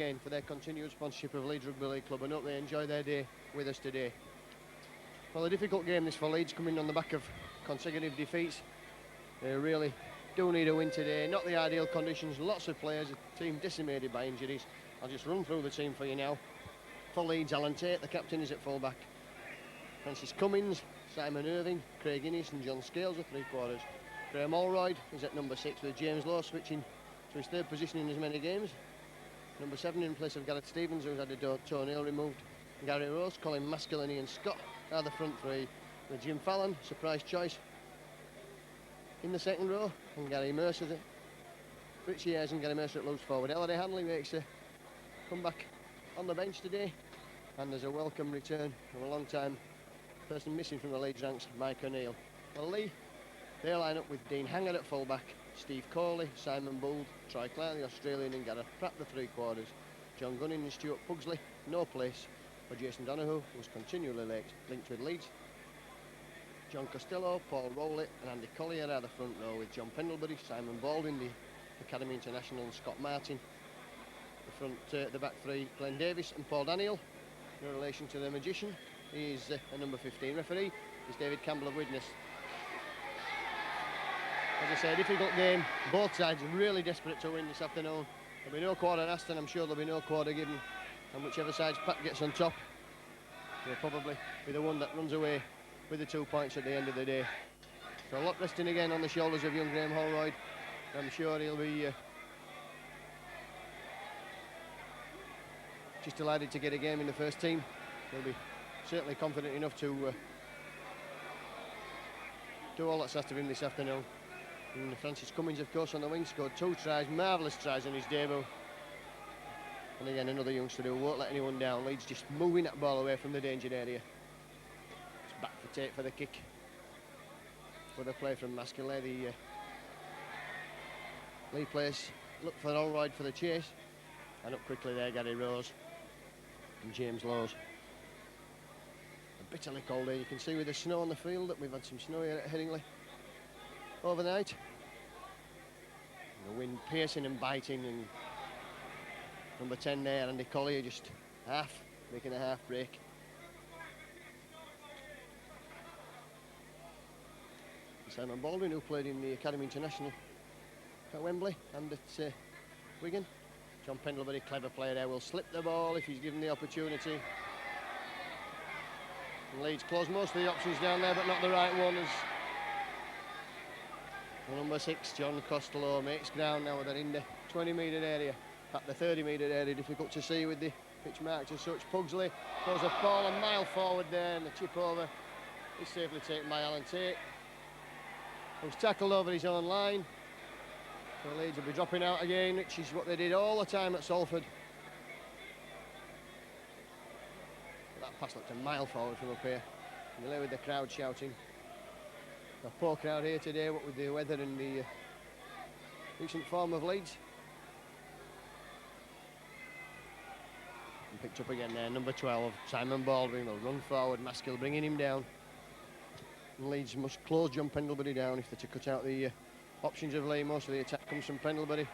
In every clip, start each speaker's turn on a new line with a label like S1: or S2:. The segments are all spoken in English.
S1: again for their continued sponsorship of Leeds Rugby League Club, and hope they enjoy their day with us today. Well, a difficult game this for Leeds, coming on the back of consecutive defeats. They really do need a win today. Not the ideal conditions, lots of players, a team decimated by injuries. I'll just run through the team for you now. For Leeds, Alan Tate, the captain, is at full-back. Francis Cummins, Simon Irving, Craig Innes and John Scales are three-quarters. Graham Allroyd is at number 6, with James Lowe switching to his third position in as many games. Number 7 in place of Gareth Stevens, who's had a toenail removed. Gary Rose, Colin Maskell and Ian Scott are the front three, with Jim Fallon, surprise choice, in the second row, and Gary Mercer, Richie Ayres and Gary Mercer at loose forward. Elodie Hanley makes a comeback on the bench today, and there's a welcome return from a long time person missing from the Leeds ranks, Mike O'Neill. Well, Leigh, they line up with Dean Hanger at fullback, Steve Corley, Simon Bould, Troy Clark, the Australian, and Gareth Pratt, the three-quarters. John Gunning and Stuart Pugsley, no place for Jason Donoghue, who's continually linked with Leeds. John Costello, Paul Rowley and Andy Collier are the front row, with John Pendlebury, Simon Baldwin, the Academy International, and Scott Martin. The back three, Glenn Davis and Paul Daniel. In relation to the magician, he is a number 15 referee, is David Campbell of Widnes. As I say, a difficult game. Both sides are really desperate to win this afternoon. There'll be no quarter asked, and I'm sure there'll be no quarter given. And whichever side's pack gets on top, will probably be the one that runs away with the 2 points at the end of the day. So a lot resting again on the shoulders of young Graham Holroyd. I'm sure he'll be just delighted to get a game in the first team. He'll be certainly confident enough to do all that's asked of him this afternoon. And Francis Cummins, of course, on the wing, scored 2 tries, marvellous tries on his debut. And again, another youngster who won't let anyone down. Leeds just moving that ball away from the danger area. It's back for Tate for the kick. For the play from Maskell. The Leigh plays, look for Allroyd for the chase. And up quickly there, Gary Rose and James Lowes. A bitterly cold day. You can see with the snow on the field that we've had some snow here at Headingley overnight. And the wind piercing and biting, and number 10 there, Andy Collier, just making a half break. Simon Baldwin, who played in the Academy International at Wembley and at Wigan. John Pendlebury, clever player there, will slip the ball if he's given the opportunity. And Leeds close most of the options down there, but not the right one, as number 6, John Costello, makes ground now. They're in the 20-metre area. At the 30-metre area, difficult to see with the pitch marked as such. Pugsley throws a ball a mile forward there, and the chip over is safely taken by Alan Tate, who's tackled over his own line. So Leeds will be dropping out again, which is what they did all the time at Salford. That pass looked a mile forward from up here, and they're with the crowd shouting. A poor crowd here today, what with the weather and the recent form of Leeds. And picked up again there, number 12, Simon Baldwin will run forward, Maskell bringing him down. And Leeds must close John Pendlebury down if they're to cut out the options of Leigh. Most of the attack comes from Pendlebury.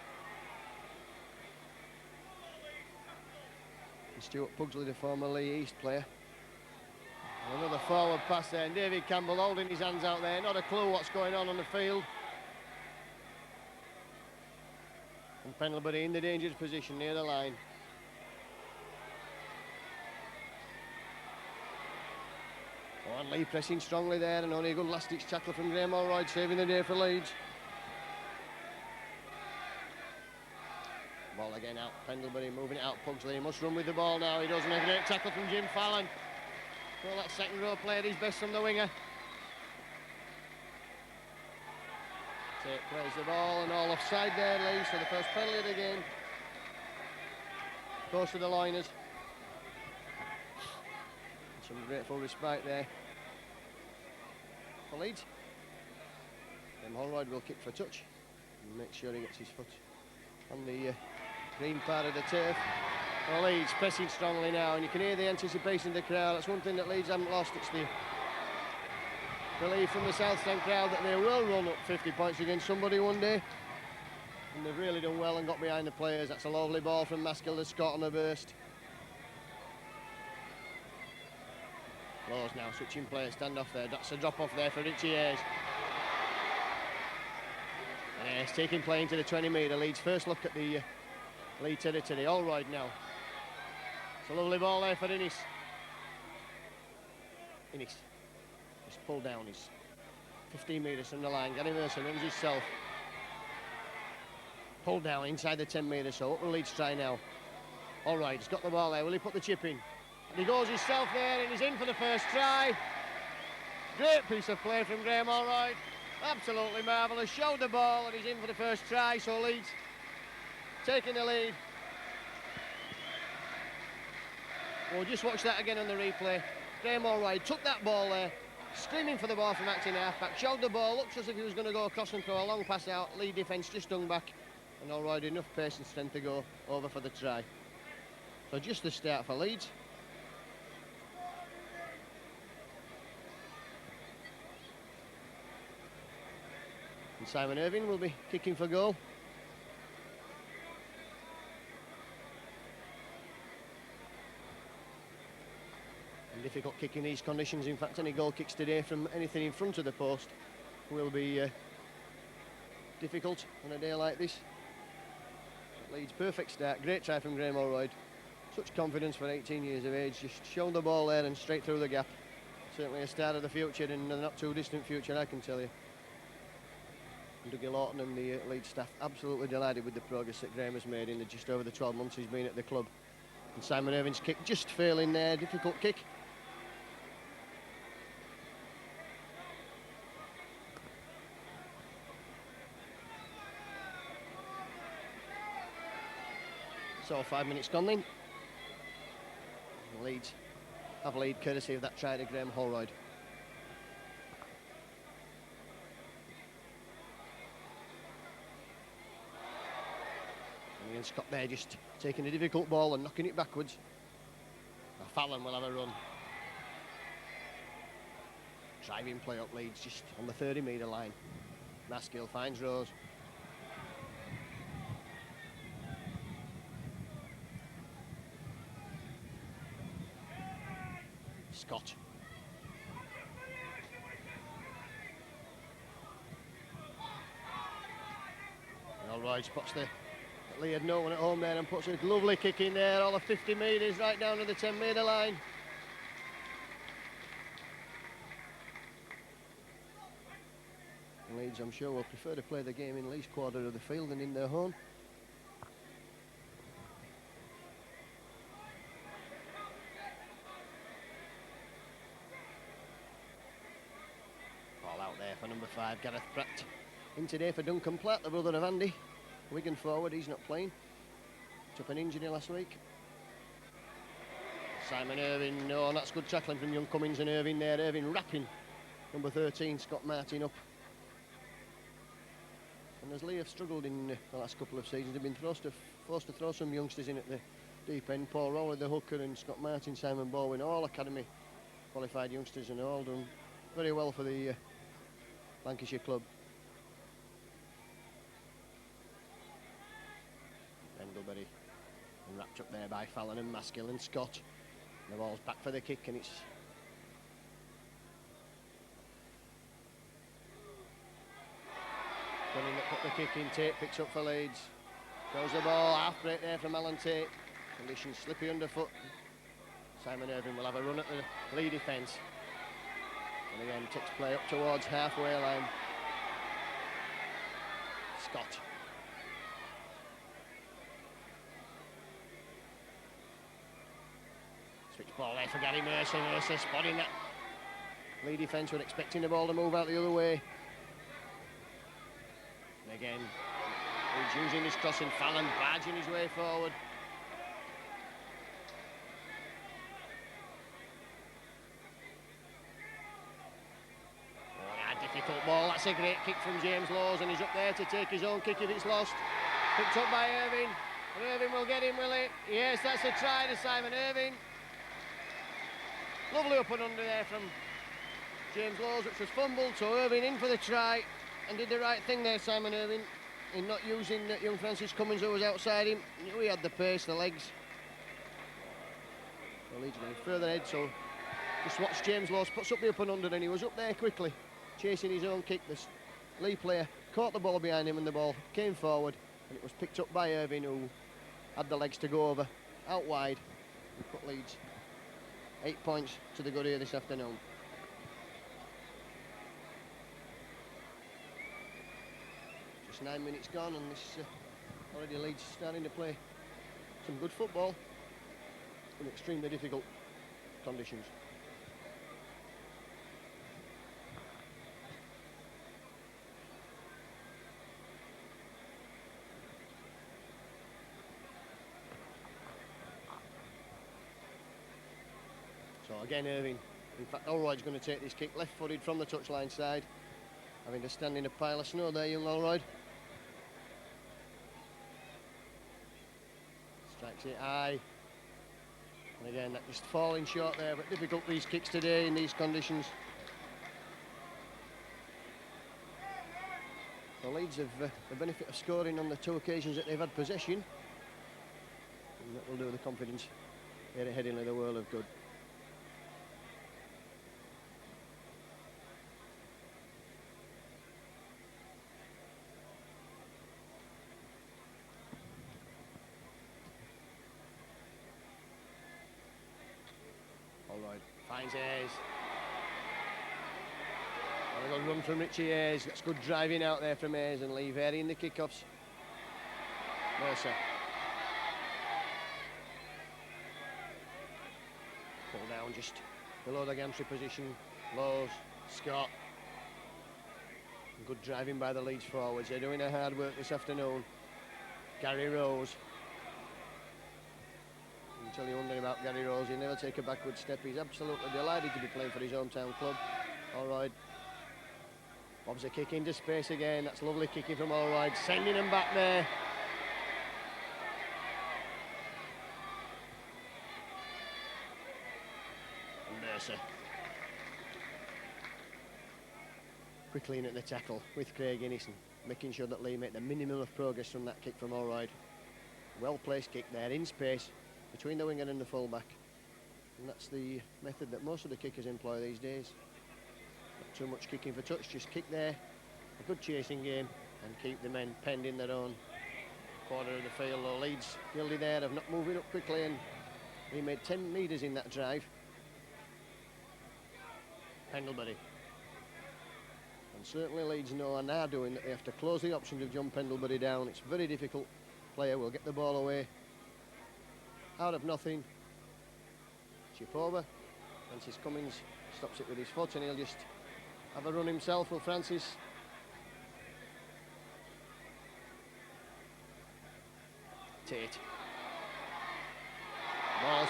S1: And Stuart Pugsley, the former Leigh East player. And another forward pass there, and David Campbell holding his hands out there, not a clue what's going on the field. And Pendlebury in the dangerous position near the line. Oh, and Leigh pressing strongly there, and only a good last-ditch tackle from Graham Allroyd, saving the day for Leeds. Ball again out, Pendlebury moving it out, Pugsley, he must run with the ball now, he does, and a great tackle from Jim Fallon. Well, that second row player his best from the winger. Tate plays the ball, and all offside there, Leigh, so the first penalty of the game goes to the Loiners. Some grateful respite there for Leeds. Then Holroyd will kick for touch and make sure he gets his foot on the green part of the turf. Well, Leeds pressing strongly now, and you can hear the anticipation of the crowd. That's one thing that Leeds haven't lost. It's the belief from the South Stand crowd that they will run up 50 points against somebody one day. And they've really done well and got behind the players. That's a lovely ball from Maskell to Scott on the burst. Lowe's now switching play, stand off there. That's a drop off there for Richie Hayes. And Hayes taking play into the 20-metre. Leeds first look at the Leigh territory. All right now. It's a lovely ball there for Innes. Innes just pulled down. He's 15 metres from the line. Gary Mercer runs himself. Pulled down inside the 10 metre, so what will Leeds try now? All right, he's got the ball there. Will he put the chip in? And he goes himself there and he's in for the first try. Great piece of play from Graham Allroyd. Absolutely marvellous. Showed the ball and he's in for the first try, so Leeds taking the lead. We'll just watch that again on the replay. Graham Allroyd took that ball there, screaming for the ball from acting half-back, showed the ball, looks as if he was going to go across and throw a long pass out. Leigh defence just hung back, and Allroyd enough pace and strength to go over for the try. So just the start for Leeds. And Simon Irving will be kicking for goal. And difficult kick in these conditions. In fact, any goal kicks today from anything in front of the post will be difficult on a day like this. Leeds perfect start. Great try from Graham Allroyd. Such confidence for 18 years of age. Just shown the ball there and straight through the gap. Certainly a start of the future in the not too distant future, I can tell you. And Dougie Lawton and the Leeds staff absolutely delighted with the progress that Graham has made in the just over the 12 months he's been at the club. And Simon Irving's kick just failing there. Difficult kick. So 5 minutes gone then. And Leeds have a lead courtesy of that try to Graham Allroyd. And Ian Scott there just taking a difficult ball and knocking it backwards. Now Fallon will have a run. Driving play up Leeds just on the 30-metre line. Maskell finds Rose. Scott. And Allroyd spots Leigh had no one at home there and puts a lovely kick in there, all of 50 metres right down to the 10-metre line. And Leeds, I'm sure, will prefer to play the game in Leigh's quarter of the field than in their home. For number 5, Gareth Pratt. In today for Duncan Platt, the brother of Andy. Wigan forward, he's not playing. Took an injury last week. Simon Irving, no, that's good tackling from young Cummins and Irving there. Irving wrapping number 13, Scott Martin, up. And as Leigh have struggled in the last couple of seasons, they've been forced to throw some youngsters in at the deep end. Paul Rowley, the hooker, and Scott Martin, Simon Bowen, all academy qualified youngsters, and all done very well for the Lancashire club. Pendlebury, and wrapped up there by Fallon and Maskell and Scott. And the ball's back for the kick, and it's Gunning that put the kick in. Tate picks up for Leeds. Goes the ball, half break there from Alan Tate. Conditions slippy underfoot. Simon Irving will have a run at the Leigh defence. And again, takes play up towards halfway line. Scott. Switch ball there for Gary Mercer. Mercer spotting that Leigh defence, were expecting the ball to move out the other way. And again, he's using his crossing. Fallon barging his way forward. Difficult ball, that's a great kick from James Laws, and he's up there to take his own kick if it's lost. Picked up by Irving, and Irving will get him, will he? Yes, that's a try to Simon Irving. Lovely up and under there from James Laws, which was fumbled, so Irving in for the try, and did the right thing there, Simon Irving. in not using young Francis Cummins, who was outside him. Knew he had the pace, the legs. Well, Leeds going further ahead, so just watch James Lawes puts up the up and under, and he was up there quickly, chasing his own kick. This Leigh player caught the ball behind him, and the ball came forward, and it was picked up by Irving, who had the legs to go over, out wide, and put Leeds 8 points to the good here this afternoon. Just 9 minutes gone, and this already Leeds starting to play some good football in extremely difficult conditions. So again, Irving. In fact, Allroyd's going to take this kick left-footed from the touchline side, having to stand in a pile of snow there, young Allroyd. Strikes it high. And again, that just falling short there, but difficult these kicks today in these conditions. The Leeds have the benefit of scoring on the 2 occasions that they've had possession. And that will do the confidence here at Headingley the world of good. Allroyd finds Ayres. A good run from Richie Ayres. That's good driving out there from Ayres, and Leigh varying the kickoffs. Mercer. Pull down just below the gantry position. Lawes, Scott. Good driving by the Leeds forwards. They're doing their hard work this afternoon. Gary Rose. Until you're wondering about Gary Rose, he'll never take a backward step. He's absolutely delighted to be playing for his hometown club. Allroyd. Bobs a kick into space again. That's lovely kicking from Allroyd, sending him back there. And Mercer. Quickly in at the tackle with Craig Innison, making sure that Leigh made the minimum of progress from that kick from Allroyd. Well-placed kick there in space between the winger and the fullback. And that's the method that most of the kickers employ these days. Not too much kicking for touch, just kick there, a good chasing game, and keep the men penned in their own quarter of the field. Though Leeds guilty there of not moving up quickly, and he made 10 metres in that drive. Pendlebury. And certainly Leeds know and are doing that they have to close the options of John Pendlebury down. It's very difficult. Player will get the ball away out of nothing. Chip over. Francis Cummins stops it with his foot, and he'll just have a run himself. Will Francis? Tate. Balls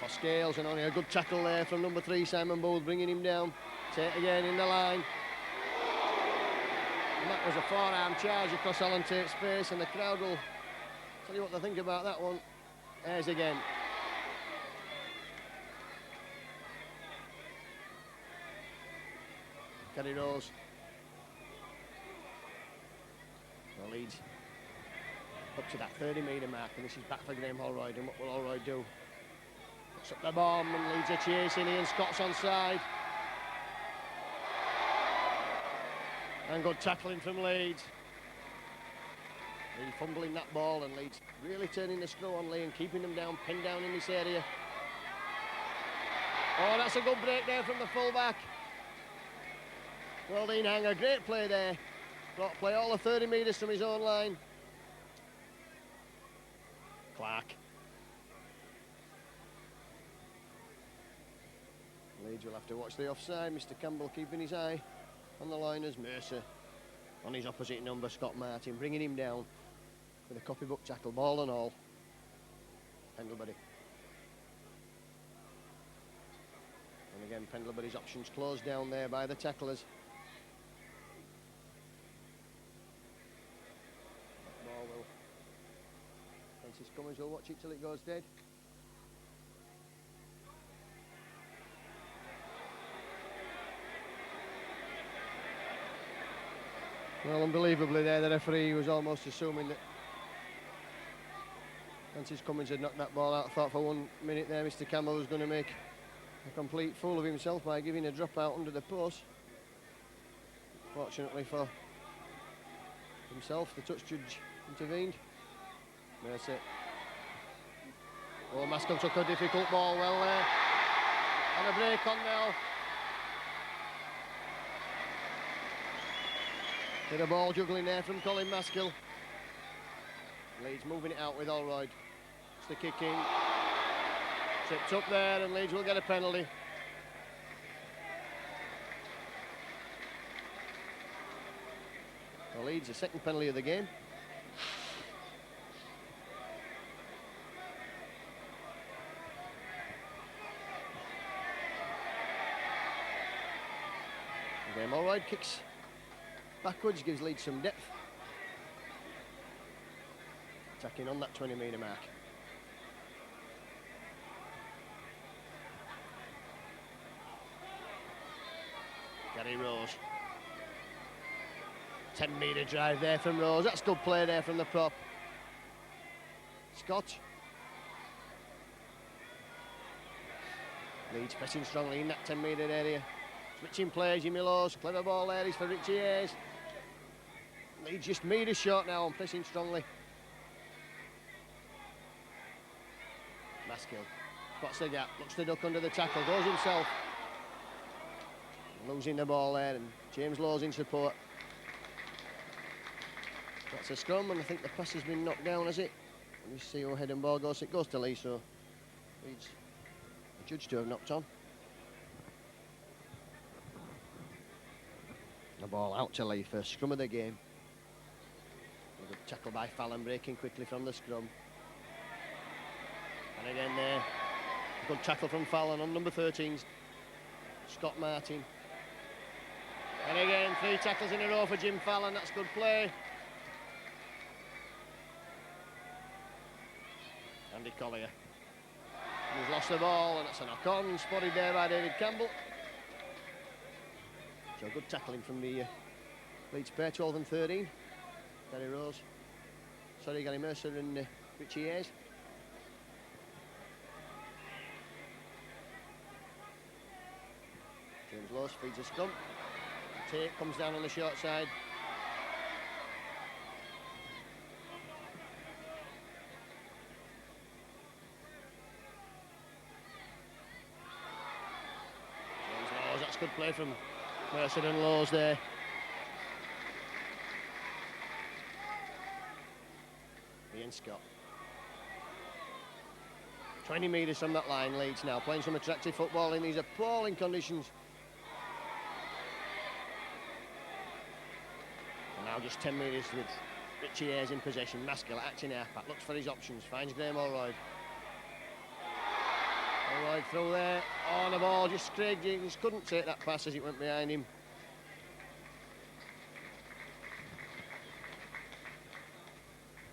S1: for Scales, and only a good tackle there from number 3, Simon Bowles, bringing him down. Tate again in the line. And that was a forearm charge across Alan Tate's face, and the crowd will tell you what they think about that one. Ayres again. Gary Rose. The Leeds up to that 30-metre mark, and this is back for Graham Allroyd. And what will Allroyd do? Puts up the bomb, and Leeds are chasing. Ian Scott's onside. And good tackling from Leeds. Leigh fumbling that ball, and Leeds really turning the screw on Leigh and keeping them down, pinned down in this area. Oh, that's a good break there from the fullback. Well, Dean Hanger, great play there. Got to play all the 30 metres from his own line. Clark. Leeds will have to watch the offside. Mr. Campbell keeping his eye on the liners. Mercer on his opposite number, Scott Martin, bringing him down with a copybook tackle, ball and all. Pendlebury. And again, Pendlebury's options closed down there by the tacklers. That ball will... Francis Cummins will watch it till it goes dead. Well, unbelievably there, the referee was almost assuming that Francis Cummins had knocked that ball out. I thought for 1 minute there Mr Campbell was going to make a complete fool of himself by giving a drop out under the post. Fortunately for himself, the touch judge intervened. Mercy. Oh, Maskell took a difficult ball well there. And a break on now. Bit of ball juggling there from Colin Maskell. Leeds moving it out with Allroyd. It's the kick in. Tipped up there and Leeds will get a penalty. Well, Leeds, the second penalty of the game. Again, Allroyd kicks backwards, gives Leeds some depth. Attacking on that 20-metre mark. Gary Rose. 10-metre drive there from Rose. That's good play there from the prop. Scott. Leeds pressing strongly in that 10-metre area. Switching plays, Jimmy Laws. Clever ball there is for Richie Hayes. Leeds just metres short now and pressing strongly. Maskell spots the gap, looks to duck under the tackle, goes himself. Losing the ball there, and James Laws in support. That's a scrum, and I think the pass has been knocked down, has it? Let me see how head and ball goes. It goes to Leigh, so Leeds judged to have knocked on. The ball out to Leigh, first scrum of the game. A good tackle by Fallon, breaking quickly from the scrum. And again there, a good tackle from Fallon on number 13, Scott Martin. And again, 3 tackles in a row for Jim Fallon, that's good play. Andy Collier. He's lost the ball and that's a knock on, spotted there by David Campbell. So good tackling from the Leeds pair, 12 and 13. Gary Rose. Sorry, Gary Mercer and Richie Hayes. James Laws feeds a scrum. Tate comes down on the short side. James Laws, that's good play from Mercer and Laws there. Ian Scott. 20 metres from that line, Leeds now playing some attractive football in these appalling conditions. And now just 10 metres with Richie Hayes in possession. Maskell acting halfback, looks for his options, finds Graham Allroyd. Allroyd through there, on the ball, just Craig Jenkins couldn't take that pass as it went behind him.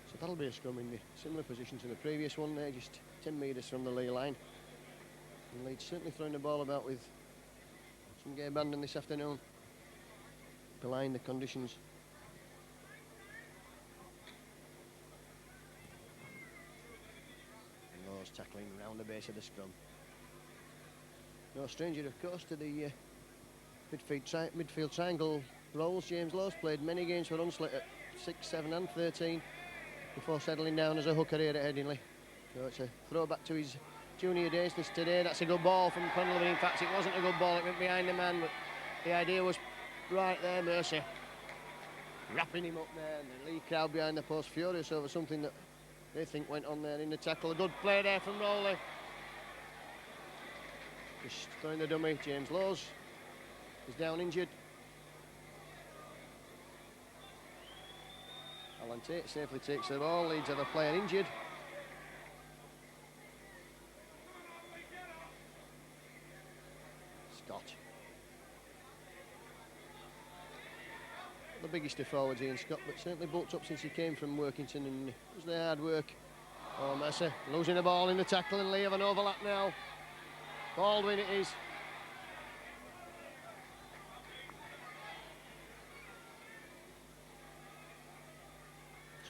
S1: So that'll be a scrum in the similar position to the previous one there, just 10 metres from the Leigh line. And Leeds certainly throwing the ball about with some game abandon this afternoon, belying the conditions. And Laws tackling round the base of the scrum. No stranger, of course, to the midfield triangle roles. James Laws played many games for Hunslet at 6, 7 and 13 before settling down as a hooker here at Headingley. So it's a throwback to his junior days this today. That's a good ball from Penley. In fact, it wasn't a good ball, it went behind the man, but the idea was right there. Mercy wrapping him up there, and the Leigh crowd behind the post furious over something that they think went on there in the tackle. A good play there from Rowley. Just throwing the dummy. James Laws is down injured. Alan Tate safely takes the ball. Leeds have a player injured. Scott. The biggest of forwards, Ian Scott, but certainly bulked up since he came from Workington, and it was their hard work. Oh, Mercer losing the ball in the tackle, and Leigh have an overlap now. Baldwin it is.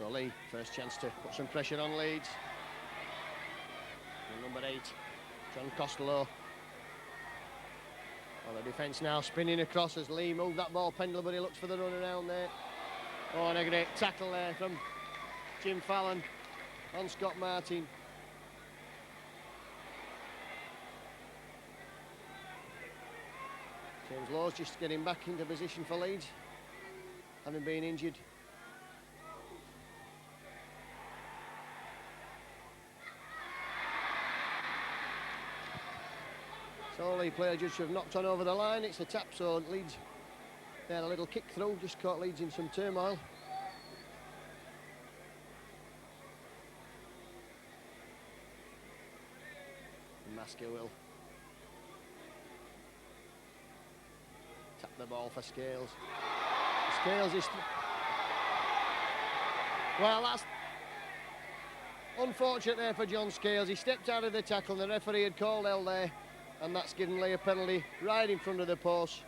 S1: So Leigh, first chance to put some pressure on Leeds. And number 8, John Costello. Well, the defence now spinning across as Leigh moved that ball pendulum, but he looks for the run around there. Oh, and a great tackle there from Jim Fallon on Scott Martin. James Law's just getting back into position for Leeds, having been injured. So the player judge have knocked on over the line. It's a tap, so Leeds, they had a little kick through, just caught Leeds in some turmoil. Masker will tap the ball for Scales. Scales is... Well, that's unfortunate there for John Scales. He stepped out of the tackle and the referee had called L there, and that's given Leigh a penalty right in front of the post.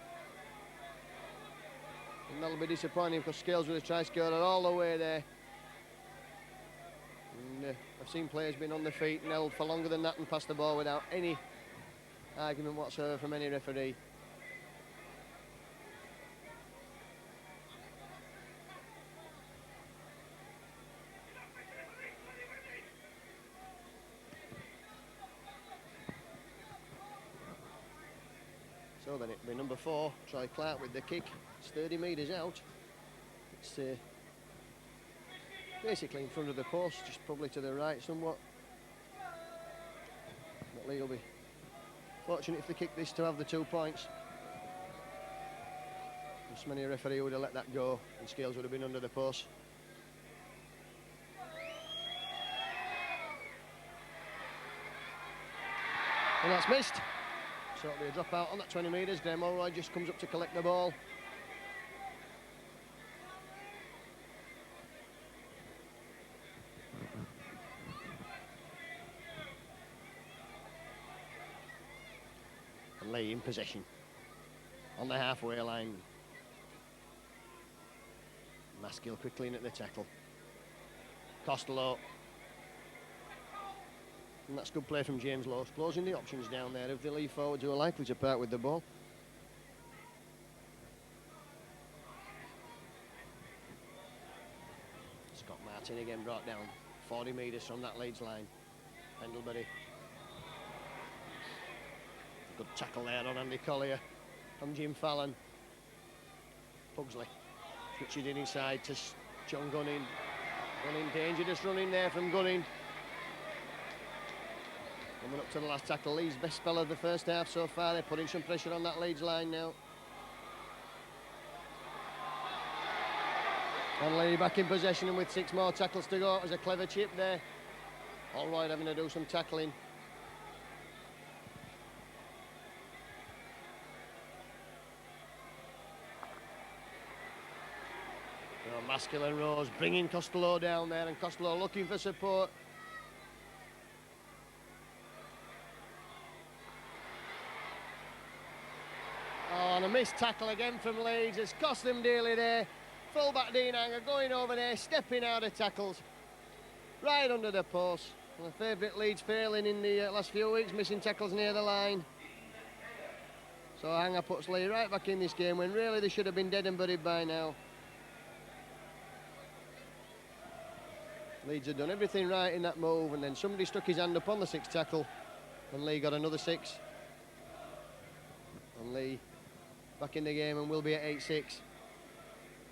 S1: And that'll be disappointing because Scales would have tried to score it all the way there. And I've seen players been on the feet and held for longer than that and passed the ball without any argument whatsoever from any referee. So then it'll be number 4, Troy Clark with the kick. It's 30 metres out. It's basically in front of the post, just probably to the right somewhat. But Leigh will be fortunate if they kick this to have the 2 points. Just many a referee would have let that go and Scales would have been under the post. And that's missed. So it'll be a drop out on that 20 metres. Graham Mulroy just comes up to collect the ball. And Leigh in possession on the halfway line. Maskill quickly in at the tackle. Costello. And that's good play from James Law, closing the options down there of the Leigh forwards who are likely to part with the ball. Scott Martin again brought down 40 metres from that Leeds line. Pendlebury. Good tackle there on Andy Collier from Jim Fallon. Pugsley switches it inside to John Gunning. Gunning dangerous running there from Gunning. Coming up to the last tackle, Leigh's best spell of the first half so far. They're putting some pressure on that Leeds line now. And Leigh back in possession and with 6 more tackles to go. It was a clever chip there. Allroyd having to do some tackling. Maskill and Rose bringing Costello down there, and Costello looking for support. Oh, and a missed tackle again from Leeds. It's cost them dearly there. Fullback Dean Hanger going over there, stepping out of tackles. Right under the post. And a favourite Leeds failing in the last few weeks, missing tackles near the line. So Hanger puts Leigh right back in this game when really they should have been dead and buried by now. Leeds had done everything right in that move, and then somebody stuck his hand up on the 6th tackle, and Leigh got another 6. And Leigh back in the game and will be at 8-6.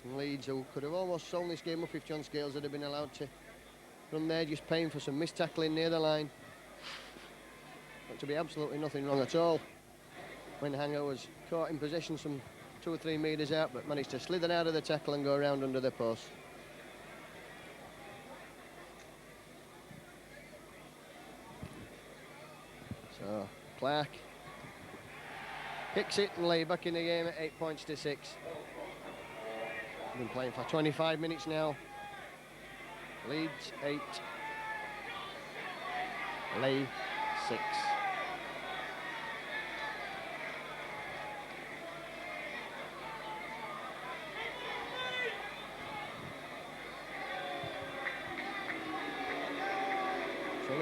S1: And Leeds, who could have almost sewn this game up if John Scales had been allowed to run there, just paying for some missed tackling near the line. But to be absolutely nothing wrong at all when Hanger was caught in possession some 2 or 3 metres out, but managed to slither out of the tackle and go around under the post. So Clark picks it and Leigh back in the game at 8 points to 6. Been playing for 25 minutes now. Leeds 8, Leigh 6.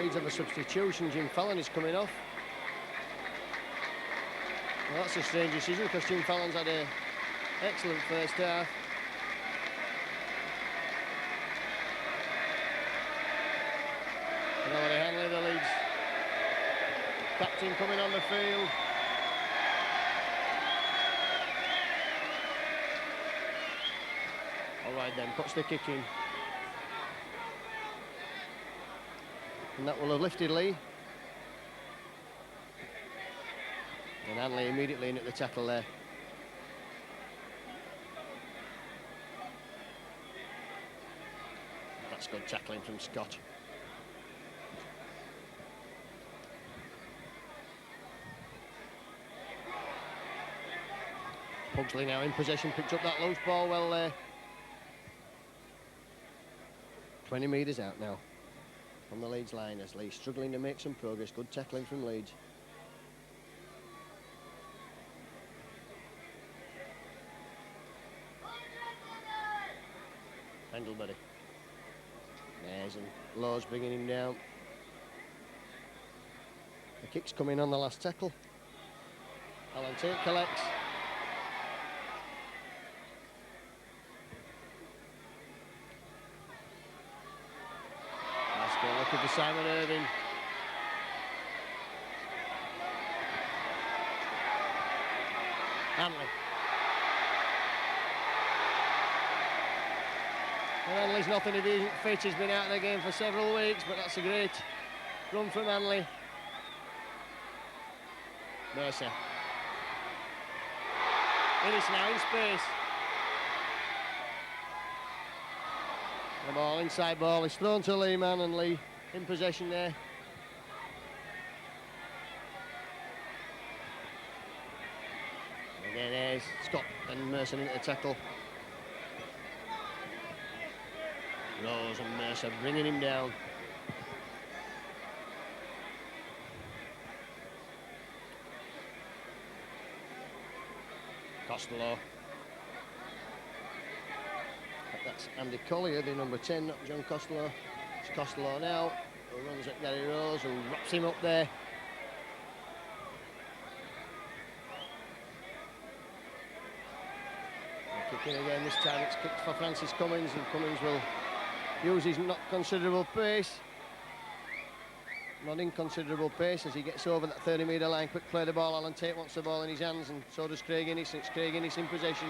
S1: Leeds have a substitution. Jim Fallon is coming off. Well, that's a strange decision because Jim Fallon's had an excellent first half. And already Headingley, the Leeds captain, coming on the field. All right then, puts the kick in. And that will have lifted Leigh. And Headingley immediately in at the tackle there. That's good tackling from Scott. Pugsley now in possession, picked up that loose ball well there. 20 metres out now from the Leeds line as Leigh struggling to make some progress. Good tackling from Leeds. Pendlebury. There's and Law's bringing him down. The kick's coming on the last tackle. Alan Tate collects. Nice goal looking for Simon Irving. Headingley. Well, Headingley's nothing if he isn't fit. He's been out of the game for several weeks, but that's a great run from Headingley. Mercer. Innes now in space. The ball, inside ball, is thrown to Leigh, man, and Leigh in possession there. And again, there's Scott and Mercer into the tackle. Rose and Mercer bringing him down. Costello. That's Andy Collier, the number 10, not John Costello. It's Costello now, who runs at Gary Rose, who wraps him up there. And kick in again, this time it's kicked for Francis Cummins, and Cummins will use his not considerable pace. Not inconsiderable pace as he gets over that 30-metre line. Quick play the ball. Alan Tate wants the ball in his hands, and so does Craig Innes. It's Craig Innes in possession.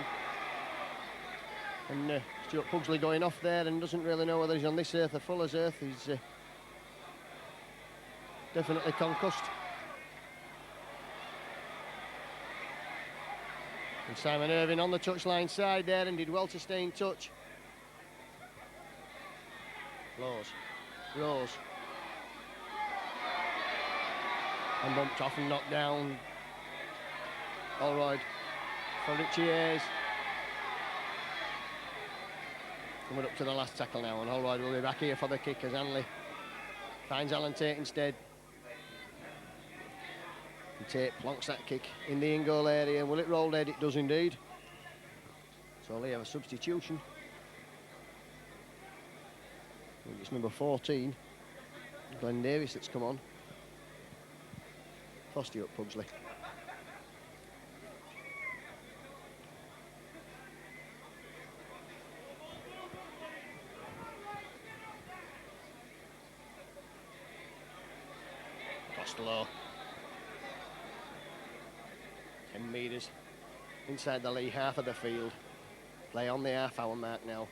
S1: And Stuart Pugsley going off there and doesn't really know whether he's on this earth or Fuller's earth. He's definitely concussed. And Simon Irving on the touchline side there and did well to stay in touch. Rose. And bumped off and knocked down. All right, for Richie Hayes. Coming up to the last tackle now, and Holroyd will be back here for the kick as Headingley finds Alan Tate instead. And Tate plonks that kick in the in-goal area. Will it roll dead? It does indeed. So they have a substitution. I think it's number 14, Glenn Davis, that's come on. Frosty up Pugsley. Costello. 10 metres inside the Leigh half of the field. Play on the half-hour mark now.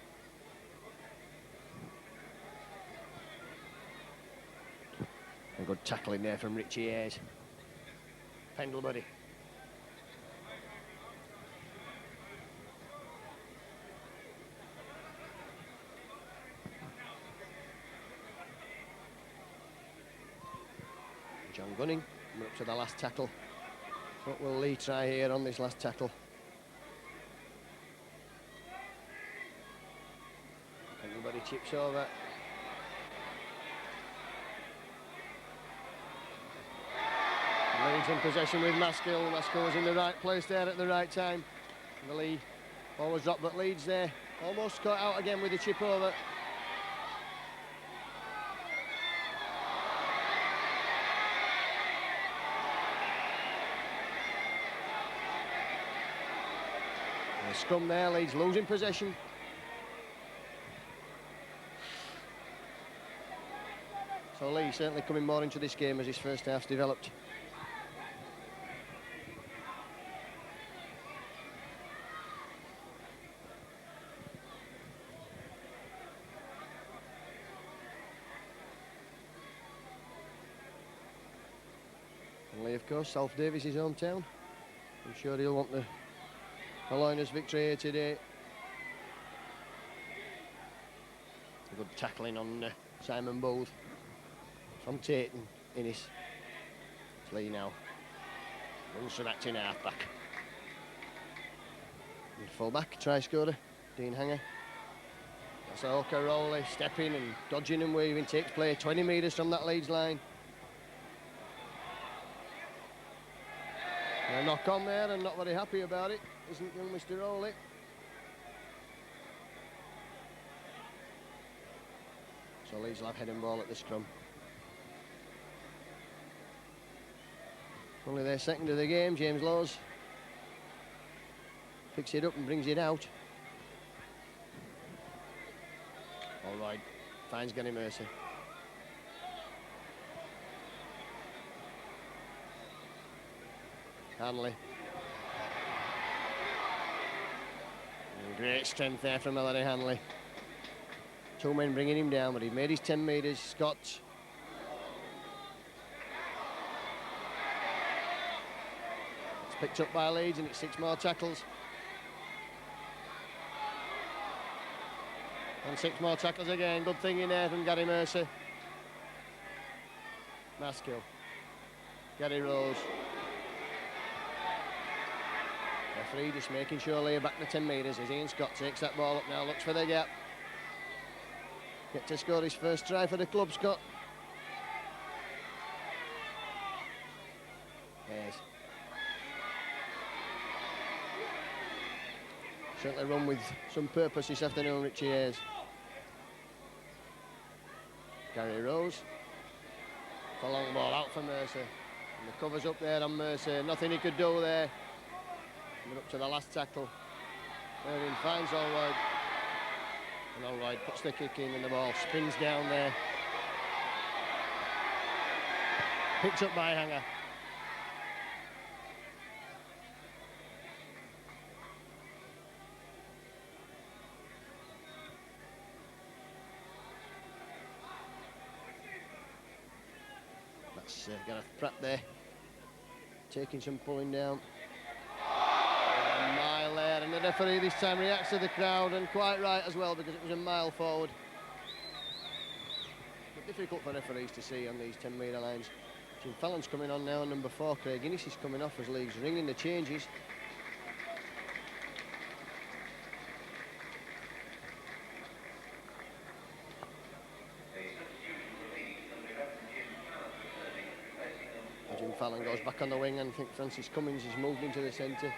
S1: A good tackling there from Richie Hayes. Pendlebury. John Gunning, coming up to the last tackle. What will Leigh try here on this last tackle? Everybody chips over. Leeds in possession with Maskill. Maskill was in the right place there at the right time. And the Leigh ball was dropped, but Leeds there almost caught out again with the chip over. The scrum there, Leeds losing possession. So Leigh certainly coming more into this game as his first half's developed. And Leigh, of course, South Davies, his hometown. I'm sure he'll want the Loiners victory here today. A good tackling on Simon Booth from Tate and Innes. It's Leigh now. Runs from acting half-back. And full-back, try scorer, Dean Hanger. That's a hooker roll, stepping and dodging and weaving, takes play 20 metres from that Leeds line. A knock on there and not very happy about it, isn't young Mr. Rowley. So Leeds will have heading ball at the scrum. Only their second of the game, James Laws picks it up and brings it out. All right, finds Gary Mercer. Hanley. And great strength there from Melody Hanley. Two men bringing him down, but he made his 10 metres. Scott. It's picked up by Leeds and it's 6 more tackles. And 6 more tackles again. Good thing in there from Gary Mercer. Maskill. Gary Rose. Referee just making sure Leigh back to 10 metres as Ian Scott takes that ball up now, looks for the gap. Get to score his first try for the club, Scott. Yes. Certainly run with some purpose this afternoon, Richie Hayes. Gary Rose. The long ball out for Mercer. And the cover's up there on Mercer. Nothing he could do there. Coming up to the last tackle. Irving finds Allroyd. And Allroyd puts the kick in and the ball spins down there. Picked up by Hanger. That's Gareth Pratt there. Taking some pulling down. A mile there, and the referee this time reacts to the crowd, and quite right as well, because it was a mile forward. But difficult for referees to see on these 10-metre lines. Jim Fallon's coming on now, number 4, Craig Innes is coming off as Leeds ringing the changes. Jim Fallon goes back on the wing, and I think Francis Cummins has moved into the centre.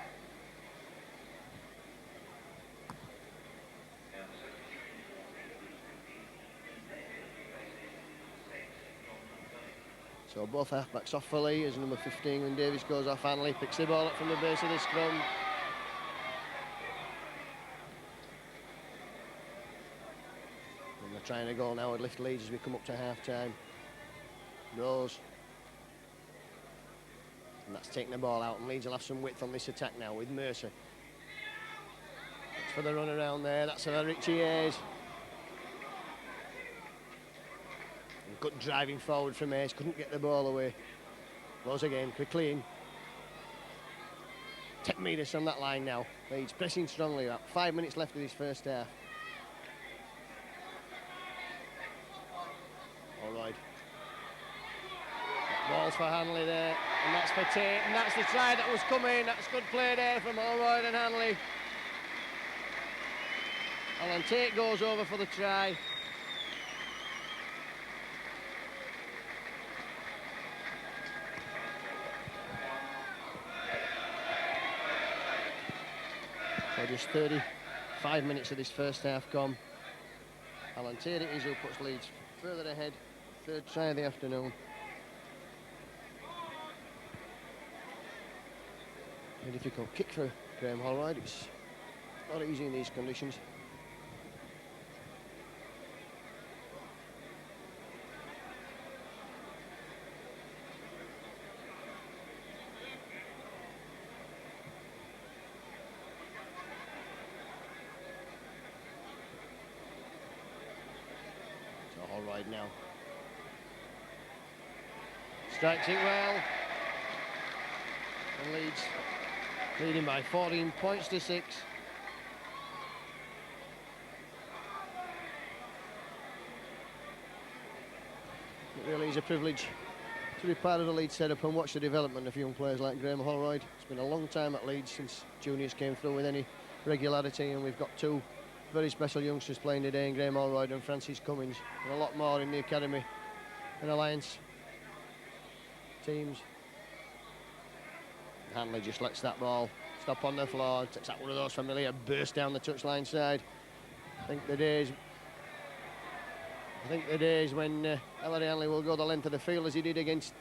S1: So both half-backs off for Leigh as number 15 when Davies goes off. Hanley picks the ball up from the base of the scrum. And they're trying to goal now and lift Leeds as we come up to half-time. Rose. And that's taking the ball out, and Leeds will have some width on this attack now with Mercer. That's for the run around there, that's for Richie Hayes. And good driving forward from Hayes, couldn't get the ball away. Goes again, quickly in. 10 metres on that line now. Leeds pressing strongly, about 5 minutes left of this first half. All right. Balls for Hanley there, and that's for Tate, and that's the try that was coming. That's good play there from Allroyd and Hanley. Alan Tate goes over for the try. So just 35 minutes of this first half gone. Alan Tate it is who puts Leeds further ahead. Third try of the afternoon. A difficult kick for Graham Allroyd. It's Not easy in these conditions. So all right now. Strikes it well. And Leeds leading by 14 points to 6. It really is a privilege to be part of the Leeds setup and watch the development of young players like Graham Holroyd. It's been a long time at Leeds since juniors came through with any regularity, and we've got two very special youngsters playing today in Graham Holroyd and Francis Cummins, and a lot more in the academy and alliance teams. Hanley just lets that ball stop on the floor, takes out one of those familiar bursts down the touchline side. I think the days when Ellery Hanley will go the length of the field as he did against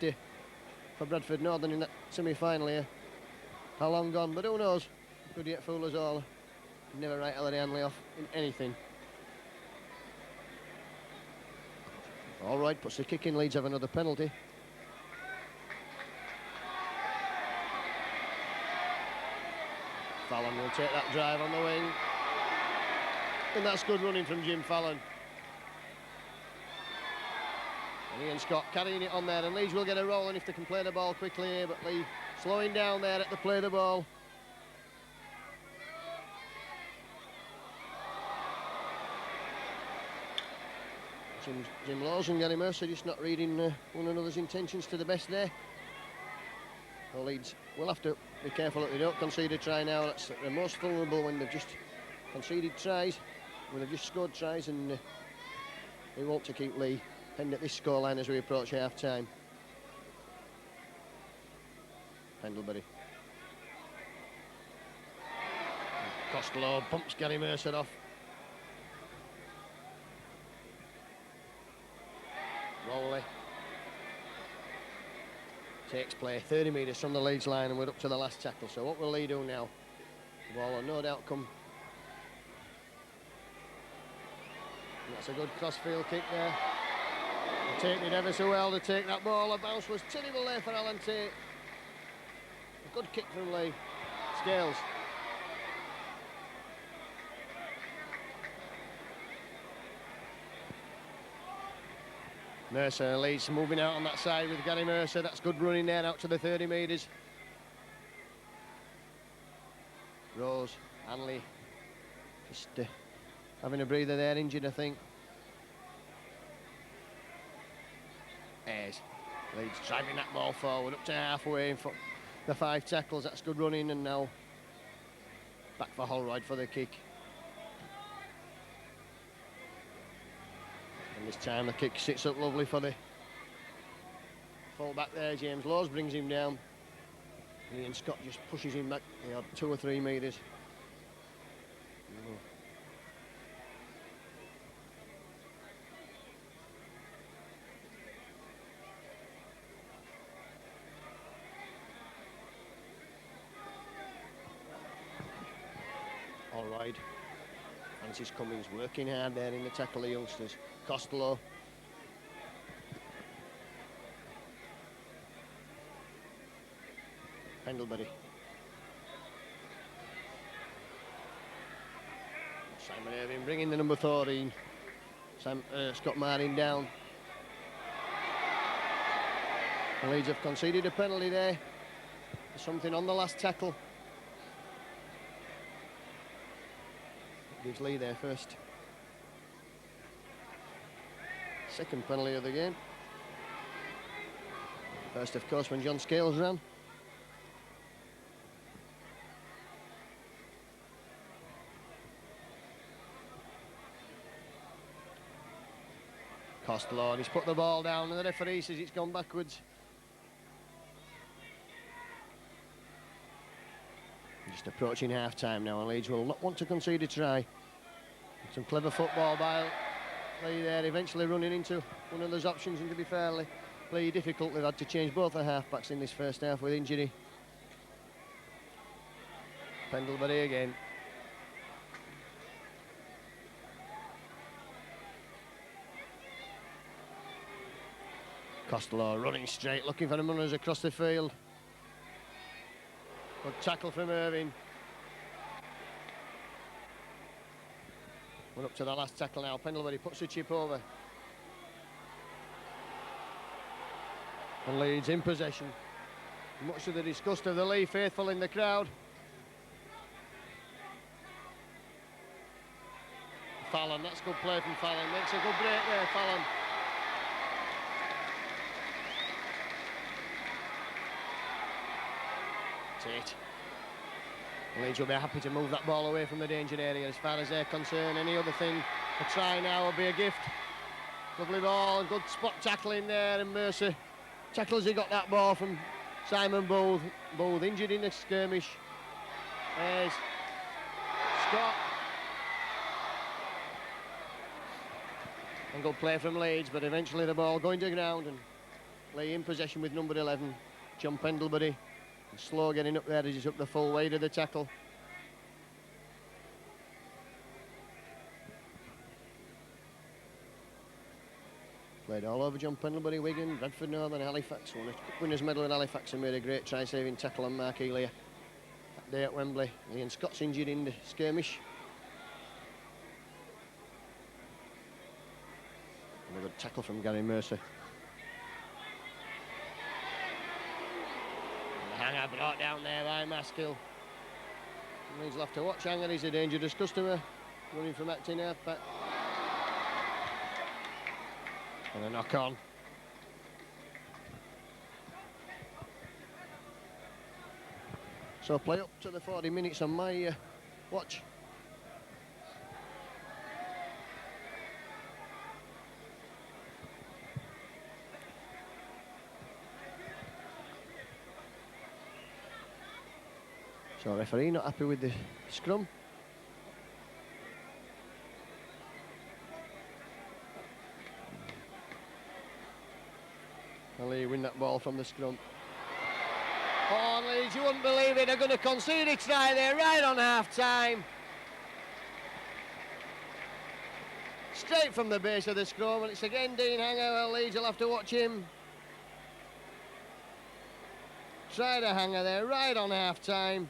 S1: for Bradford Northern in that semi-final here are long gone, but who knows, could yet fool us all. Never write Ellery Hanley off in anything. All right, puts the kick in. Leeds have another penalty. Fallon will take that drive on the wing, and that's good running from Jim Fallon. And Ian Scott carrying it on there, and Leeds will get a roll, and if they can play the ball quickly here, but Leigh slowing down there at the play the ball. Jim Laws and Gary Mercer just not reading one another's intentions to the best there. Well, Leeds will have to be careful that they don't concede a try now. That's the most vulnerable when they've just conceded tries, when they've just scored tries, and they want to keep Leigh pinned at this scoreline as we approach half-time. Pendlebury. Costello bumps Gary Mercer off. Rowley takes play 30 metres from the Leeds line, and we're up to the last tackle. So what will Leigh do now? The ball will no doubt come. And that's a good cross-field kick there. They take it ever so well to take that ball. The bounce was terrible there for Alan Tate. A good kick from Leigh. Scales. Mercer, Leeds moving out on that side with Gary Mercer. That's good running there out to the 30 metres. Rose, Hanley, just having a breather there, injured I think. Ayres, Leeds driving that ball forward up to halfway for the 5 tackles. That's good running, and now back for Holroyd for the kick. And this time the kick sits up lovely for the full back there. James Laws brings him down. Ian Scott just pushes him back 2 or 3 metres. All right. Francis Cummins working hard there in the tackle, the youngsters. Costello. Pendlebury. Simon Irving bringing the number 14. Scott Marin down. The Leeds have conceded a penalty there. There's something on the last tackle. Gives Leigh there first. Second penalty of the game. First, of course, when John Scales ran. Costello, he's put the ball down, and the referee says it's gone backwards. Just approaching half-time now, and Leeds will not want to concede a try. Some clever football by Leigh there, eventually running into one of those options, and to be fairly difficult, they've had to change both the half-backs in this first half with injury. Pendlebury again. Costello running straight, looking for the runners across the field. Good tackle from Irving. We're up to the last tackle now. Pendlebury puts the chip over. And Leeds in possession. Much to the disgust of the Leigh faithful in the crowd. Fallon, that's good play from Fallon. Makes a good break there, Fallon. Tate. Leeds will be happy to move that ball away from the danger area as far as they're concerned. Any other thing, a try now will be a gift. Lovely ball, good spot tackling there, and Mercer tackles. He got that ball from Simon Booth. Booth injured in the skirmish. There's Scott. And good play from Leeds, but eventually the ball going to ground, and Leigh in possession with number 11, John Pendlebury. Slow getting up there as he's up the full weight of the tackle. Played all over John Pendlebury, Wigan, Bradford Northern, Halifax. Won a winners' medal in Halifax and made a great try-saving tackle on Mark Elia that day at Wembley. Ian Scott's injured in the skirmish. And a good tackle from Gary Mercer. Hanger brought down there by Maskill. Leeds will have to watch Hanger, he's a dangerous customer. Running from acting half back. And a knock on. So play up to the 40 minutes on my watch. So referee not happy with the scrum. Leigh win that ball from the scrum. Oh, Leeds, you wouldn't believe it, they're going to concede a try there right on half-time. Straight from the base of the scrum, and it's again Dean Hanger. Well, Leeds will have to watch him. Try to Hanger there right on half-time.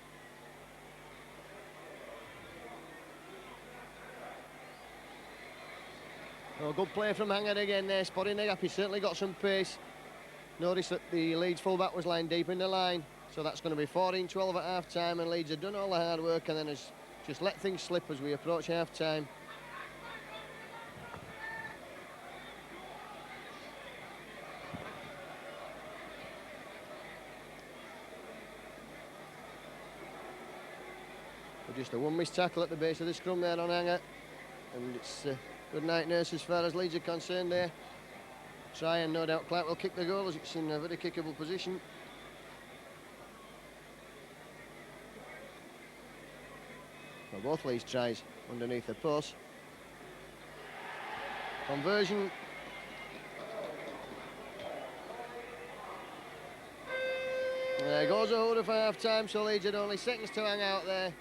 S1: Oh, good play from Hanger again there, spotting the gap. He's certainly got some pace. Notice that the Leeds fullback was lying deep in the line, so that's going to be 14-12 at half-time, and Leeds have done all the hard work and then has just let things slip as we approach half-time. Just a one missed tackle at the base of the scrum there on Hanger, and it's good night nurse as far as Leeds are concerned there. Try, and no doubt Clark will kick the goal as it's in a very kickable position. Well, both Leeds tries underneath the post. Conversion. There goes a order for half time, so Leeds had only seconds to hang out there.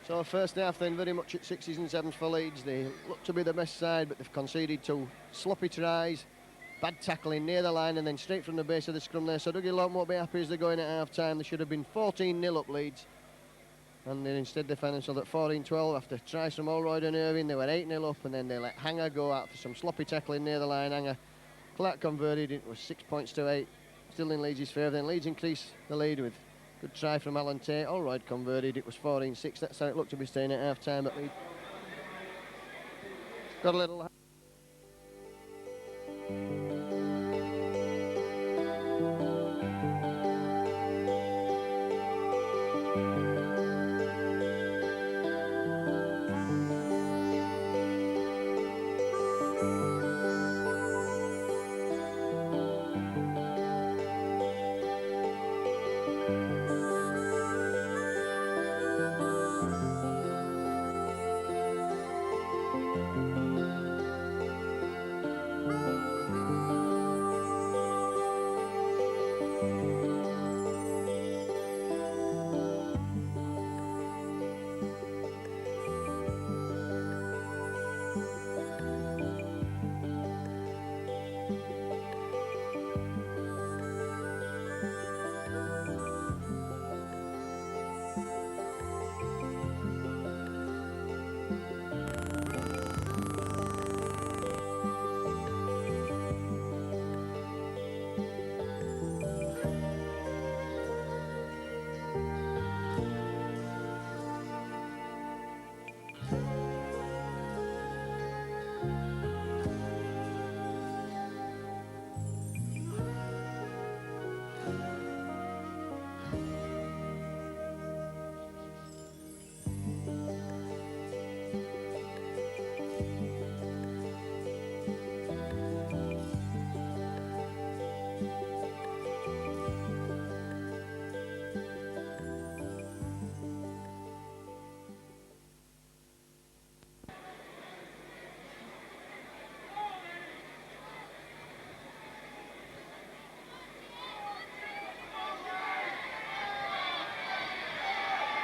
S1: So first half then very much at 6s and 7s for Leeds. They look to be the best side, but they've conceded two sloppy tries, bad tackling near the line, and then straight from the base of the scrum there. So Dougie Lawton won't be happy as they're going at half time. They should have been 14-0 up Leeds, and then instead they find themselves at 14-12 after tries from Allroyd and Irving. They were 8-0 up, and then they let Hanger go out for some sloppy tackling near the line. Hanger, Clark converted, it was 6 points to 8, still in Leeds' favour. Then Leeds increased the lead with good try from Alan Tate. Allroyd converted, it was 14-6. That's how it looked to be staying at half time at Leeds. Got a little.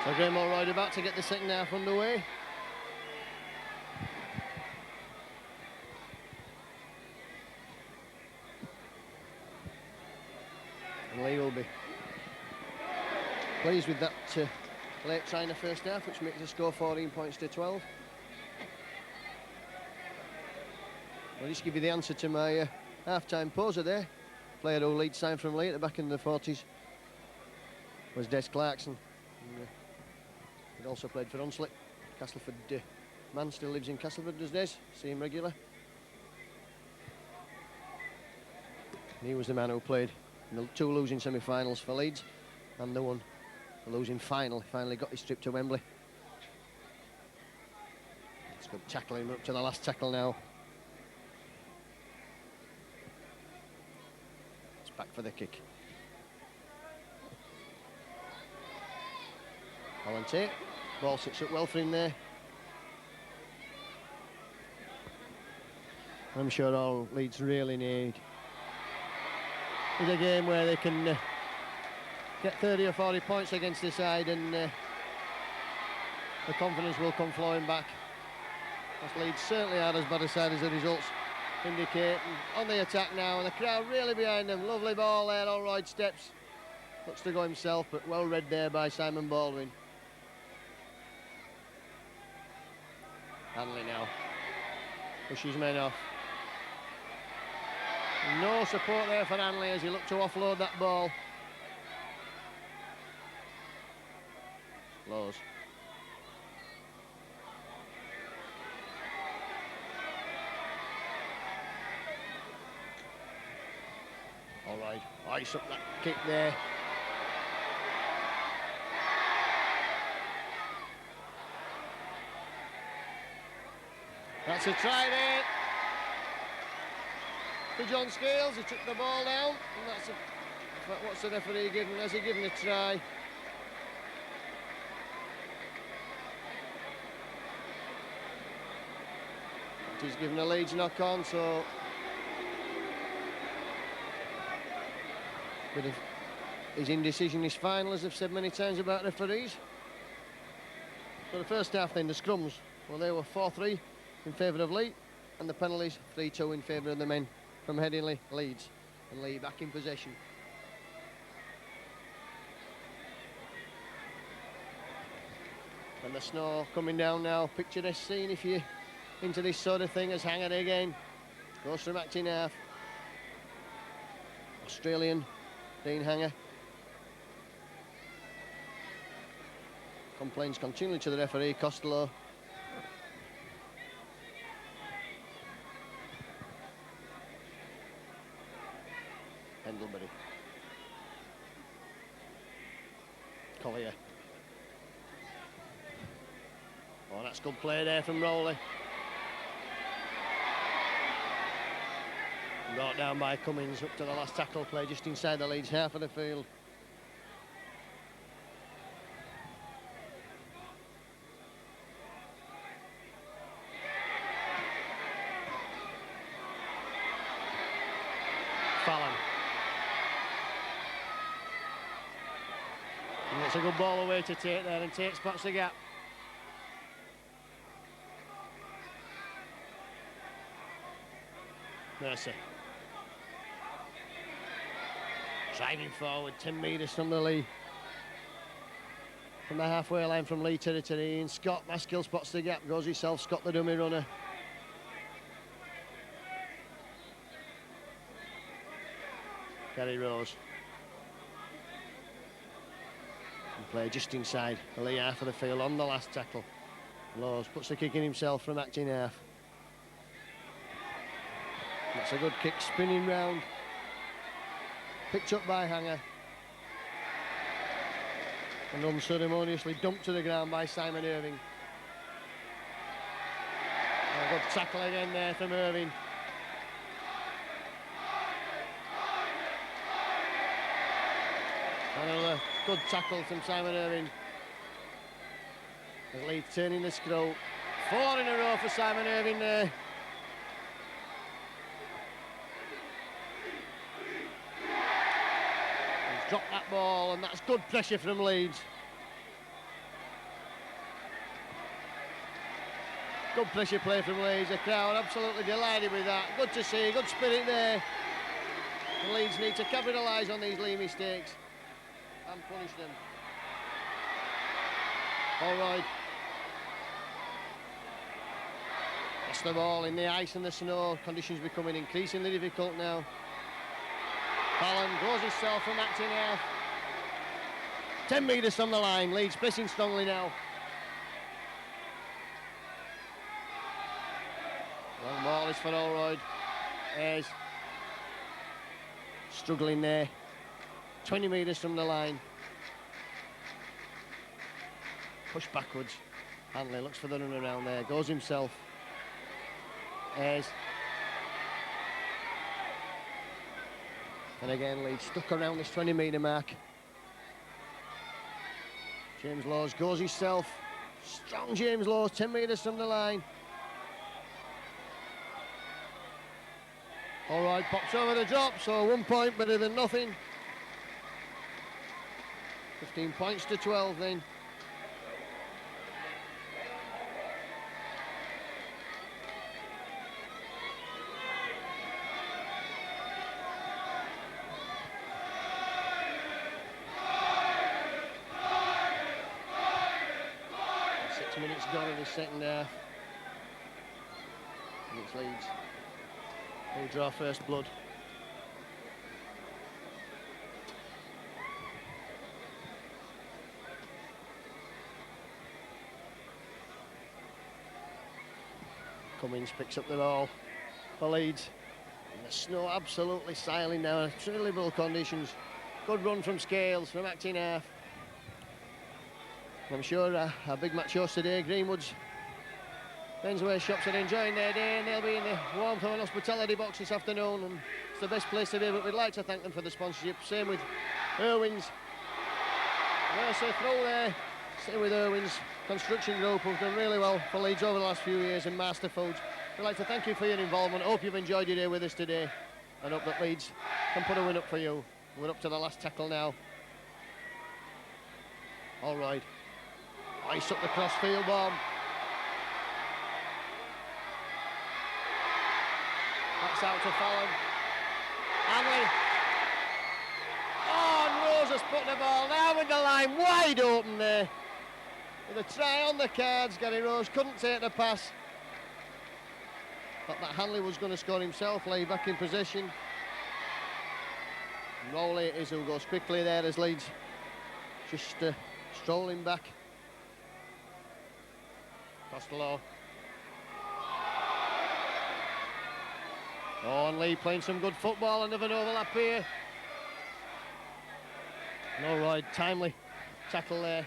S1: So Graham Allroyd about to get the second half underway. And Leigh will be pleased with that late try in the first half, which makes the score 14 points to 12. I'll just give you the answer to my half-time poser there. Player who Leeds signed from Leigh at the back in the 40s was Des Clarkson. He'd also played for Hunslet. Castleford man, still lives in Castleford, does Des? See him regular. And he was the man who played in the 2 losing semi-finals for Leeds, and the losing final. He finally got his trip to Wembley. It's good tackling, up to the last tackle now. It's back for the kick. Alan Tate, ball sits up well for him there. I'm sure all Leeds really need is a game where they can get 30 or 40 points against this side, and the confidence will come flowing back. As Leeds certainly are as bad a side as the results indicate. And on the attack now, and the crowd really behind them. Lovely ball there, Allroyd steps. Looks to go himself, but well read there by Simon Baldwin. Headingley now pushes men off. No support there for Headingley as he looked to offload that ball. Lows. All right, ice up that kick there. That's a try there for John Scales. He took the ball down, and that's what's the referee given? Has he given a try? He's given a Leeds knock on, so bit of his indecision is final, as I've said many times about referees. So the first half then, the scrums, well, they were 4-3 in favour of Leigh, and the penalties 3-2 in favour of the men from Headingley, Leeds, and Leigh back in possession. And the snow coming down now. Picture this scene if you're into this sort of thing, as Hanger again goes from acting half. Australian Dean Hanger complains continually to the referee, Costello. Pendlebury. Collier. Oh, that's good play there from Rowley. Brought down by Cummins up to the last tackle play just inside the Leeds half of the field. Fallon. And it's a good ball away to Tate there, and Tate spots the gap. Mercer. Driving forward 10 metres from the Leigh. From the halfway line from Leigh territory, and Scott Maskill spots the gap, goes himself, Scott the dummy runner. Gary Rose. And play just inside the Leigh half of the field on the last tackle. Laws puts the kick in himself from acting half. That's a good kick, spinning round. Picked up by Hanger. And unceremoniously dumped to the ground by Simon Irving. A good tackle again there from Irving. Another good tackle from Simon Irving. As Leigh turning the screw. 4 in a row for Simon Irving there. He's dropped that ball, and that's good pressure from Leeds. Good pressure play from Leeds. The crowd absolutely delighted with that. Good to see, good spirit there. The Leeds need to capitalise on these Leigh mistakes and punish them. All right. That's the ball in the ice and the snow. Conditions becoming increasingly difficult now. Fallon goes himself from acting half. 10 metres from the line. Leeds pressing strongly now. Long ball is for Allroyd. Ayres struggling there. 20 metres from the line. Push backwards. Hanley looks for the run around there. Goes himself. Ayres. And again, Leeds stuck around this 20-metre mark. James Laws goes himself. Strong James Laws, 10 metres from the line. All right, pops over the drop, so 1 point better than nothing. 15 points to 12 then. Minutes gone in the second half. And it's Leeds who draw first blood. Cummins picks up the ball for Leeds. And the snow absolutely silent now. Terrible conditions. Good run from Scales from acting half. I'm sure our big match host today, Greenwood's menswear shops, are enjoying their day, and they'll be in the warmth of an hospitality box this afternoon, and it's the best place to be, but we'd like to thank them for the sponsorship. Same with Irwin's. Mercer throw there. Same with Irwin's construction group, who've done really well for Leeds over the last few years, and Master Foods. We'd like to thank you for your involvement. Hope you've enjoyed your day with us today, and hope that Leeds can put a win up for you. We're up to the last tackle now. All right. Ice up the crossfield bomb. That's out to Fallon. Hanley. Oh, and Rose has put the ball now with the line wide open there. With a try on the cards, Gary Rose couldn't take the pass. Thought that Hanley was going to score himself. Leigh back in possession. Rowley is who goes quickly there as Leeds just strolling back. Costello. Oh, and Leigh playing some good football, and never an overlap here. No right, timely tackle there.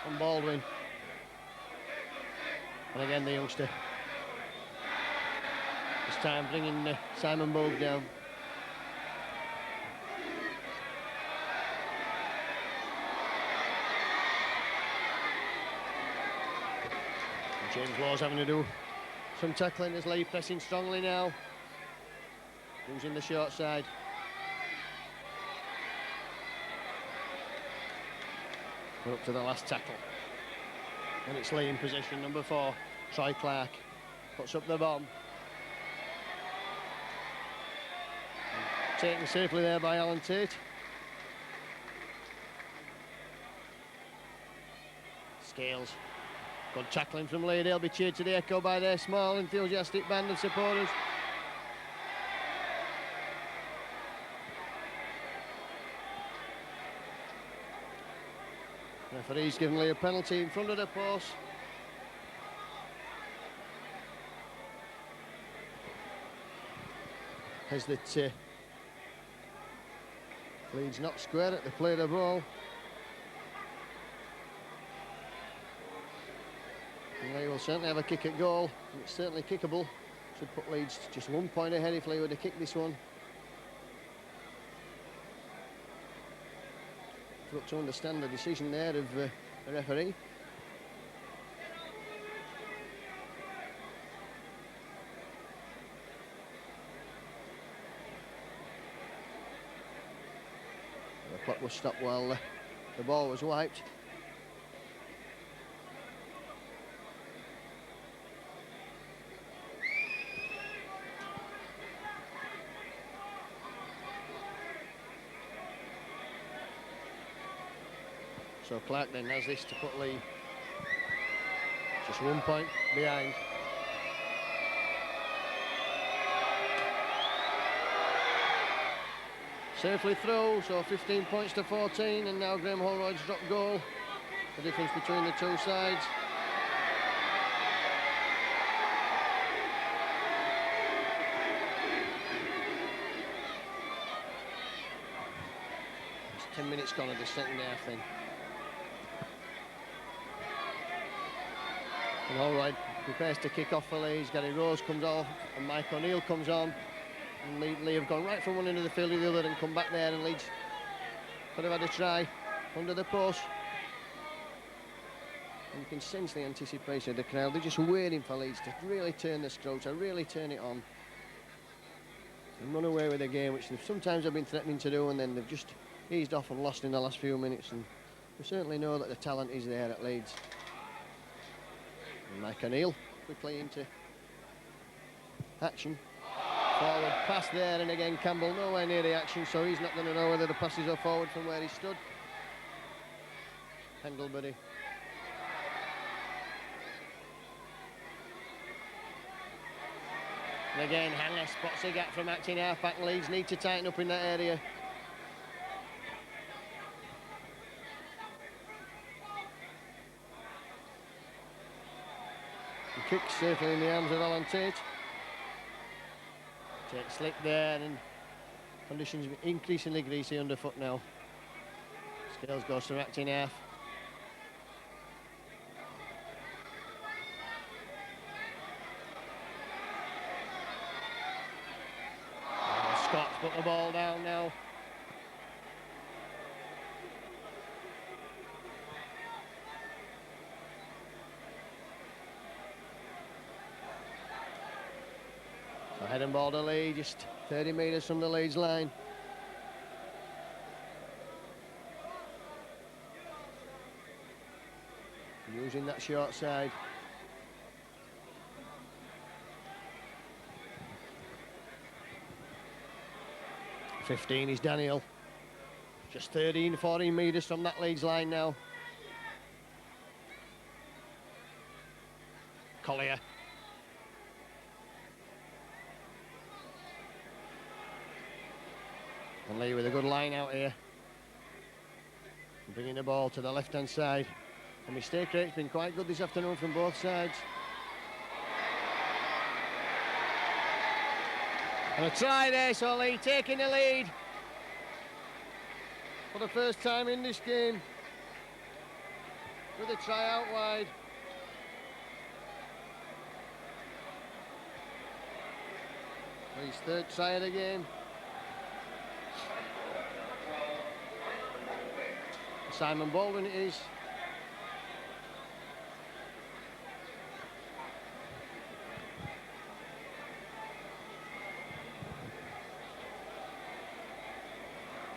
S1: And Baldwin. And again the youngster. This time bringing Simon Bogue down. James Laws having to do some tackling as Leigh pressing strongly now. Using the short side. We're up to the last tackle. And it's Leigh in possession, number 4. Troy Clark puts up the bomb. Taken safely there by Alan Tate. Scales. Good tackling from Leigh. They'll be cheered to the echo by their small, enthusiastic band of supporters. Referee's given Leigh a penalty in front of the post. As that Leeds not square at the play of the ball. And Leigh will certainly have a kick at goal. It's certainly kickable. Should put Leeds just 1 point ahead if Leigh were to kick this one. Got to understand the decision there of the referee. The clock was stopped while the ball was wiped. So Clark then has this to put Leigh just 1 point behind. Safely through, so 15 points to 14, and now Graham Holroyd's dropped goal. The difference between the two sides. It's 10 minutes gone of the second half then. And Holroyd prepares to kick off for Leeds. Gary Rose comes off, and Mike O'Neill comes on. And Leigh have gone right from one end of the field to the other and come back there, and Leeds could have had a try under the post. And you can sense the anticipation of the crowd. They're just waiting for Leeds to really turn the screw, to really turn it on and run away with the game, which they've sometimes have been threatening to do, and then they've just eased off and lost in the last few minutes. And we certainly know that the talent is there at Leeds. And Mike O'Neill quickly into action. Forward pass there, and again Campbell nowhere near the action, so he's not going to know whether the passes are forward from where he stood. Pendlebury. And again Hanger spots a gap from acting half-back. Leeds need to tighten up in that area. The kick safely in the arms of Alan Tate. Tate slipped there, and conditions increasingly greasy underfoot now. Scales goes to acting half. Scott's put the ball down now. So head and ball to Leigh, just 30 metres from the Leeds line. Using that short side. (15) is Daniel. Just 13, 14 metres from that Leeds line now. Collier. And Leigh with a good line out here. Bringing the ball to the left-hand side. The mistake rate's been quite good this afternoon from both sides. And a try there, so Leigh taking the lead for the first time in this game with a try out wide. Lee's third try of the game. Simon Baldwin it is.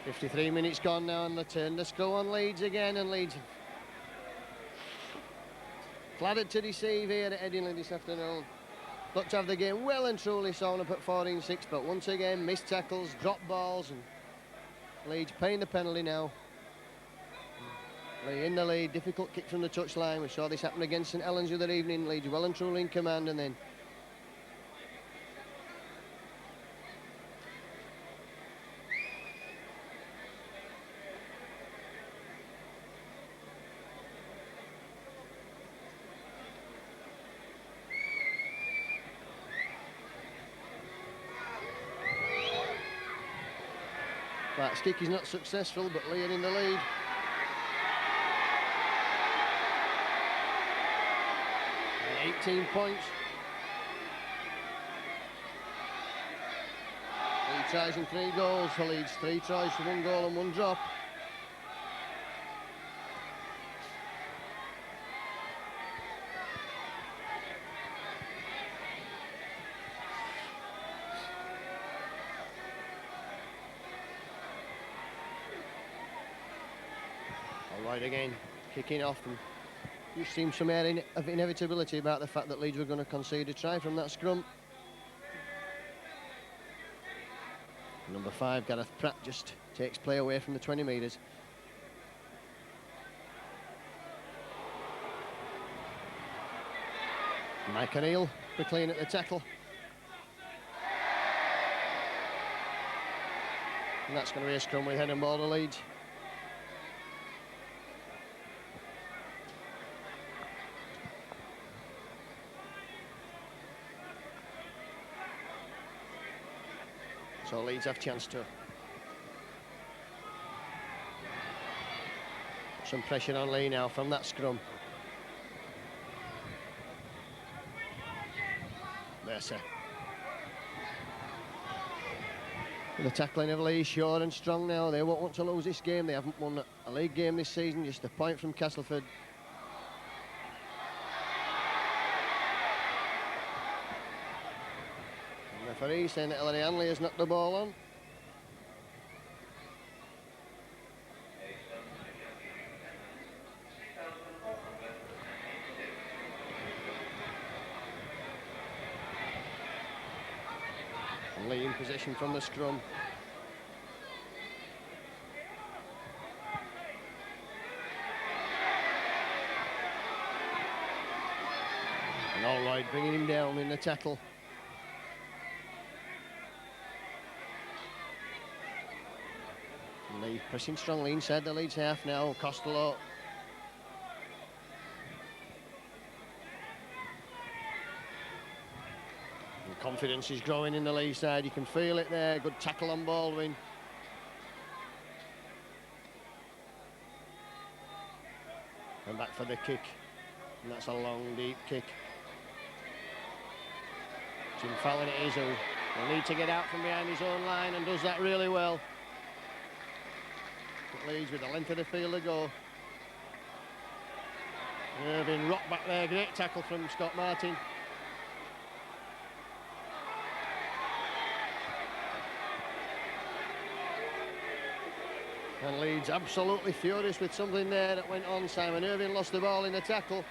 S1: .53 minutes gone now, and they turn the screw on Leeds again, and Leeds flattered to deceive here at Headingley this afternoon. Looked to have the game well and truly sewn up at 14-6, but once again missed tackles, dropped balls, and Leeds paying the penalty now. Leigh in the lead, difficult kick from the touchline. We saw this happen against St Helens the other evening. Leeds well and truly in command, and then Clark's kick is not successful, but Leigh are in the lead. And 18 points. Leigh tries and 3 goals for Leeds. 3 tries for 1 goal and 1 drop. Right again, kicking off, and you seem some air of inevitability about the fact that Leeds were going to concede a try from that scrum. Number 5, Gareth Pratt, just takes play away from the 20 metres. Mike O'Neill quickly in at the tackle. And that's going to be a scrum with head and ball to Leeds. So Leeds have chance to put some pressure on Leigh now from that scrum. Mercer. The tackling of Leigh, sure and strong now. They won't want to lose this game. They haven't won a league game this season, just a point from Castleford. The referee saying that Ellery Hanley has knocked the ball on. And Leigh in possession from the scrum. And Allroyd bringing him down in the tackle. And Leigh pressing strongly inside the Leeds half now. Costello. Confidence is growing in the Leigh side, you can feel it there. Good tackle on Baldwin. And back for the kick. And that's a long, deep kick. Jim Fallon it is, who will need to get out from behind his own line and does that really well. But Leeds with the length of the field to go. Irving rocked back there, great tackle from Scott Martin. And Leeds absolutely furious with something there that went on. Simon Irving lost the ball in the tackle.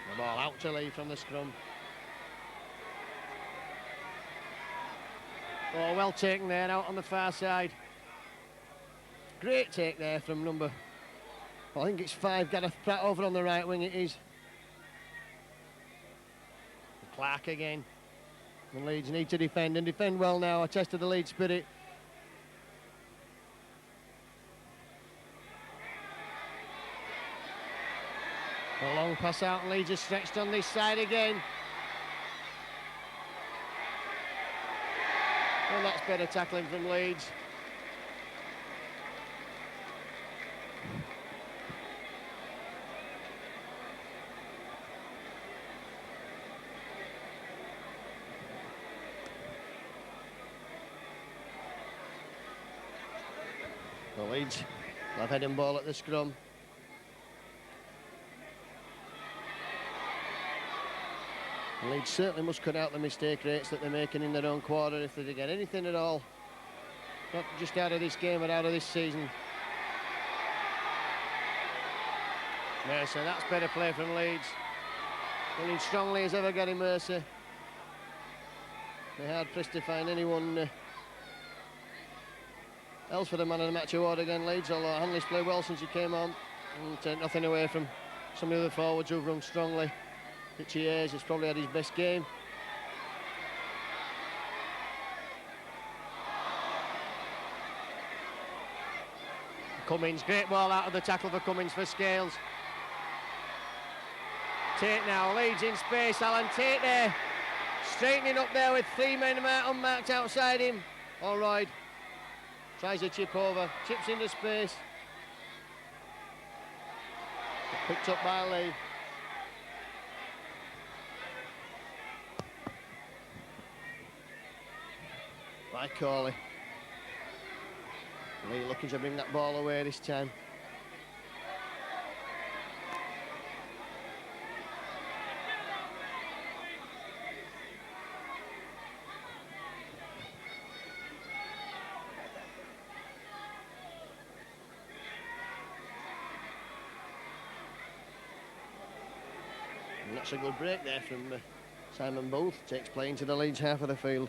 S1: The ball out to Leigh from the scrum. Oh, well taken there, out on the far side. Great take there from number, I think it's 5, Gareth Pratt over on the right wing it is. Clark again. And Leeds need to defend, and defend well now. A test of the Leeds spirit. A long pass out, and Leeds are stretched on this side again. Well, that's better tackling from Leeds. The Leeds have heading ball at the scrum. The Leeds certainly must cut out the mistake rates that they're making in their own quarter if they're to get anything at all. Not just out of this game, but out of this season. Mercer, that's better play from Leeds. Running strongly as ever, Gary Mercer. They're hard pressed to find anyone else for the man of the match award again, Leeds, although Hanley's played well since he came on. And take nothing away from some of the other forwards who've run strongly. Richie Hayes has probably had his best game. Cummins, great ball out of the tackle for Cummins for Scales. Tate now, Leeds in space, Alan Tate there. Straightening up there with 3 men unmarked outside him. Allroyd tries a chip over, chips into space. Picked up by Leigh. By Corley. Leigh looking to bring that ball away this time. And that's a good break there from Simon Booth. Takes play into the Leeds half of the field.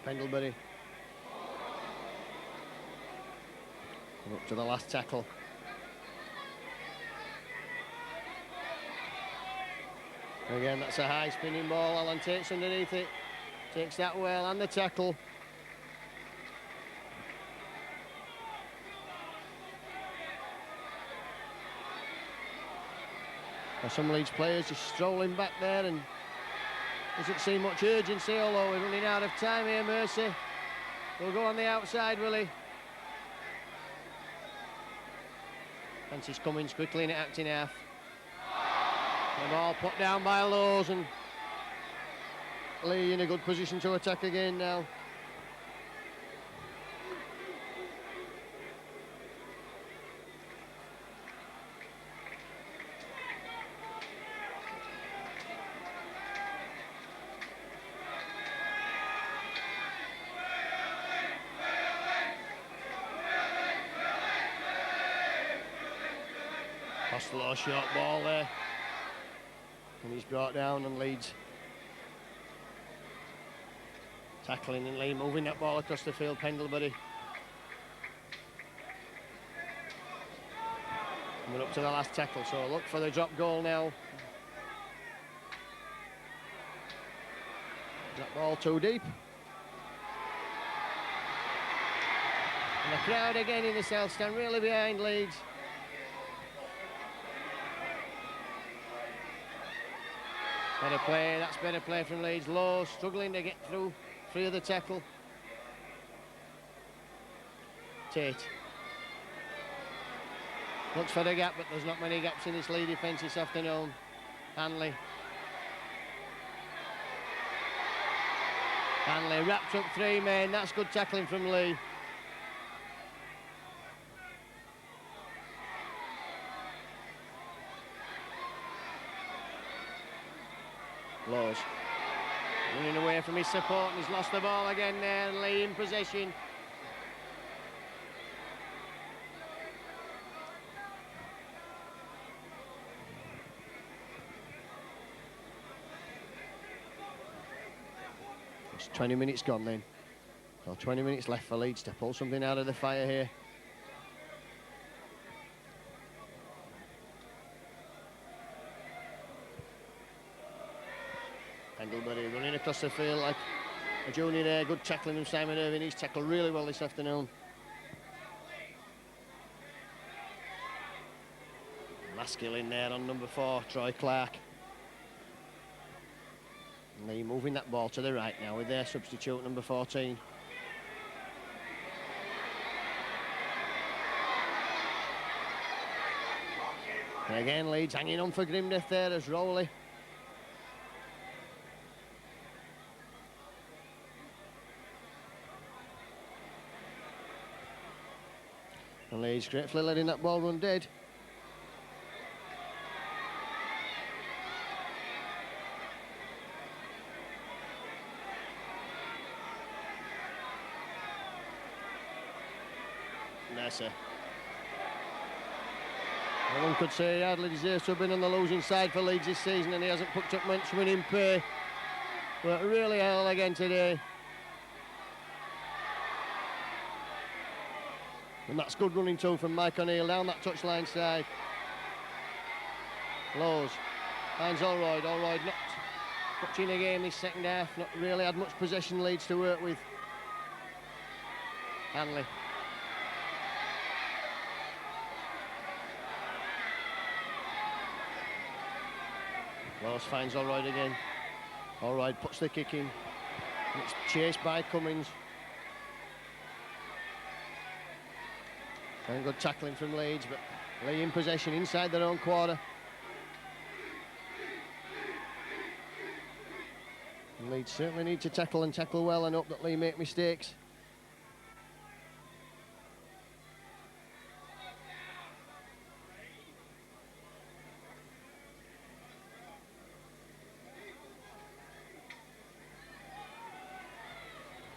S1: Pendlebury. Up to the last tackle. Again, that's a high spinning ball. Alan takes underneath it. Takes that well, and the tackle. Some Leeds players just strolling back there, and doesn't seem much urgency, although we're running out of time here. Mercy will go on the outside, will he? Fancies Cummins quickly in at acting half. The ball put down by Lowe's, and Leigh in a good position to attack again now. Low short ball there, and he's brought down, and Leeds tackling, and Leigh moving that ball across the field. Pendlebury coming up to the last tackle, so look for the drop goal now. That ball too deep, and the crowd again in the south stand really behind Leeds. Better play, that's better play from Leeds. Low, struggling to get through, free of the tackle. Tate. Looks for the gap, but there's not many gaps in this Leigh defence this afternoon. Hanley. Hanley wrapped up 3 men, that's good tackling from Leigh. Lowe's running away from his support, and he's lost the ball again there, and Leigh in possession. It's 20 minutes gone then. So 20 minutes left for Leeds to pull something out of the fire here. Pendlebury running across the field like a junior there. Good tackling from Simon Irving. He's tackled really well this afternoon. Maskill in there on number 4, Troy Clark. And Leigh moving that ball to the right now with their substitute, number 14. And again, Leeds hanging on for grim death there as Rowley. And Leeds gratefully letting that ball run dead. Mercer. No one could say he hardly deserves to have been on the losing side for Leeds this season, and he hasn't picked up much winning pay. But really hell again today. And that's good running too from Mike O'Neill down that touchline side. Lowe's finds Allroyd. Allroyd not much in the game this second half. Not really had much possession. Leeds to work with. Hanley. Lowe's finds Allroyd again. Allroyd puts the kick in. It's chased by Cummins. And good tackling from Leeds, but Leigh in possession inside their own quarter. And Leeds certainly need to tackle and tackle well, and hope that Leigh make mistakes.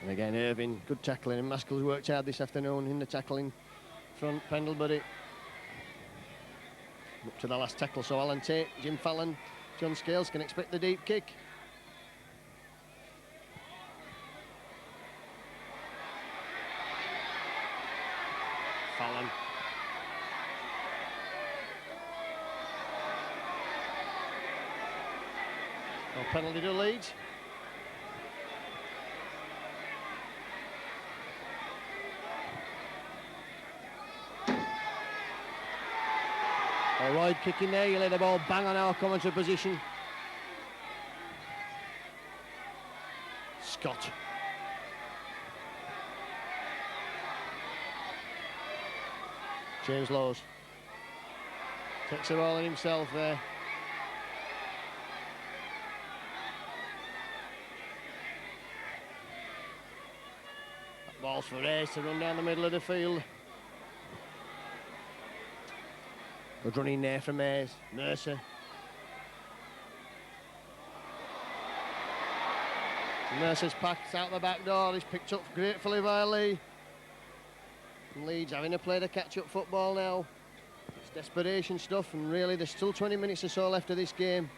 S1: And again, Irving, good tackling, and Maskell's worked hard this afternoon in the tackling front. Pendlebury up to the last tackle, so Alan Tate, Jim Fallon, John Scales can expect the deep kick. Fallon No penalty to Leeds. A wide kick in there, you let the ball bang on our commentary position. Scott. James Lowes takes the ball in himself there. That ball's for Hayes to run down the middle of the field. Good running there from Hayes. Mercer. Mercer's packed out the back door. He's picked up gratefully by Leigh. And Leeds having to play the catch-up football now. It's desperation stuff, and really there's still 20 minutes or so left of this game.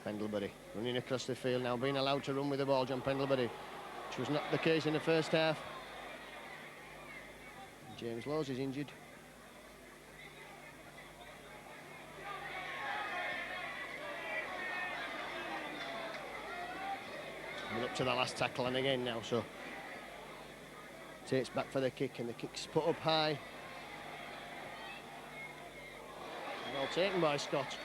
S1: Pendlebury running across the field now, being allowed to run with the ball, John Pendlebury, which was not the case in the first half. And James Lowes is injured. Coming up to the last tackle and again now, so takes back for the kick, and the kick's put up high. Well taken by Scott.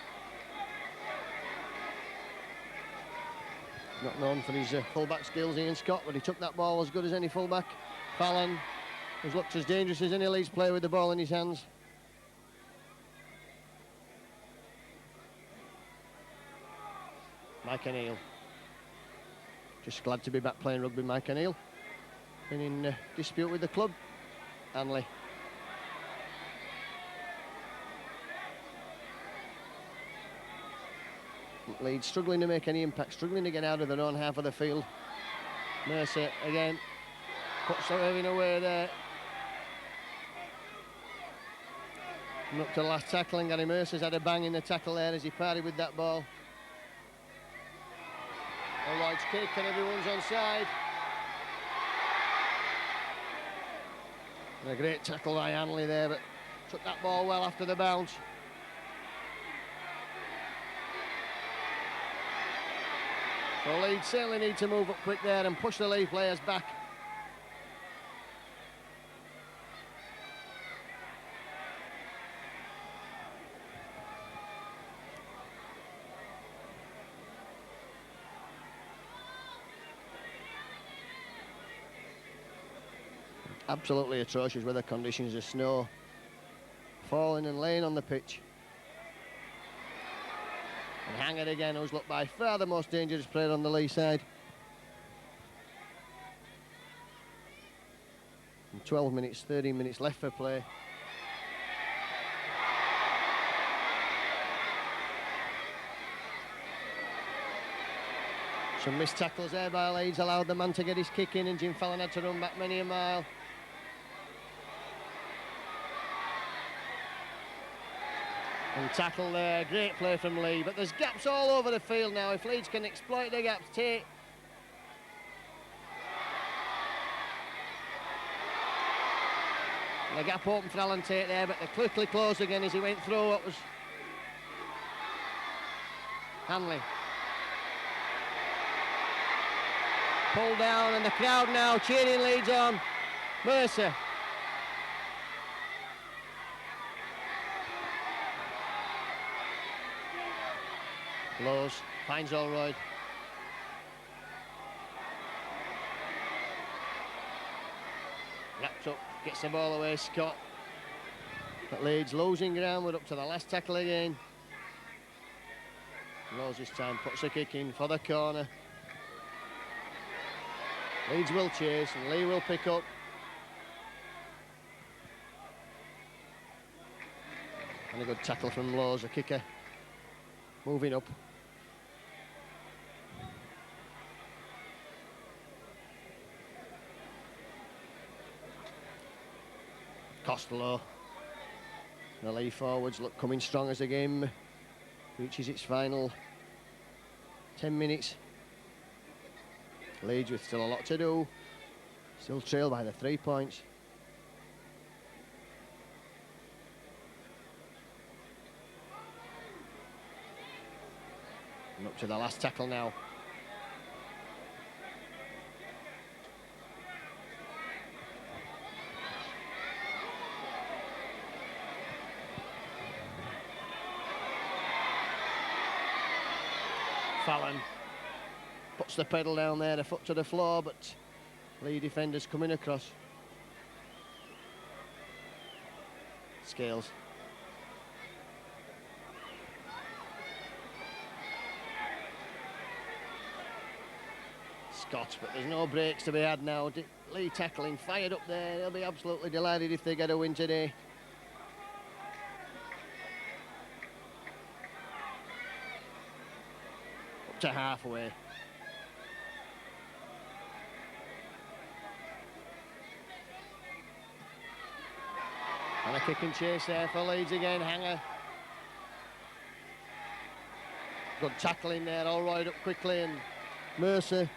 S1: Not known for his full-back skills, Ian Scott, but he took that ball as good as any full-back. Fallon, who's looked as dangerous as any Leeds player with the ball in his hands. Mike O'Neill. Just glad to be back playing rugby, Mike O'Neill. Been in dispute with the club. Hanley. Leeds struggling to make any impact, struggling to get out of their own half of the field. Mercer again puts everything away there. And up to the last tackle, and Gary Mercer's had a bang in the tackle there as he parried with that ball. A wide kick and everyone's onside. And a great tackle by Hanley there, but took that ball well after the bounce. So Leeds certainly need to move up quick there and push the Leigh players back. Absolutely atrocious weather conditions, the snow falling and laying on the pitch. And Hanger again, who's looked by far the most dangerous player on the Leigh side. And 12 minutes, 13 minutes left for play. Some missed tackles there by Leeds allowed the man to get his kick in, and Jim Fallon had to run back many a mile. And tackle there, great play from Leigh, but there's gaps all over the field now. If Leeds can exploit the gaps, Tate. And the gap open for Alan Tate there, but they quickly closed again as he went through what was Hanley. Pulled down, and the crowd now cheering Leeds on. Mercer. Lowes finds Allroyd. Wrapped up, gets the ball away, Scott. But Leeds losing ground, we're up to the last tackle again. Lowes this time puts a kick in for the corner. Leeds will chase and Leigh will pick up. And a good tackle from Lowes, a kicker. Moving up. Costello. The Leigh forwards look coming strong as the game reaches its final 10 minutes. Leeds with still a lot to do. Still trailed by the 3 points. Up to the last tackle now. Fallon puts the pedal down there, the foot to the floor, but Leigh defenders coming across. Scales. Scott, but there's no breaks to be had now. Leigh tackling, fired up there. They'll be absolutely delighted if they get a win today. Up to halfway. And a kick and chase there for Leeds again, Hanger. Good tackling there, all right up quickly, and Mercer.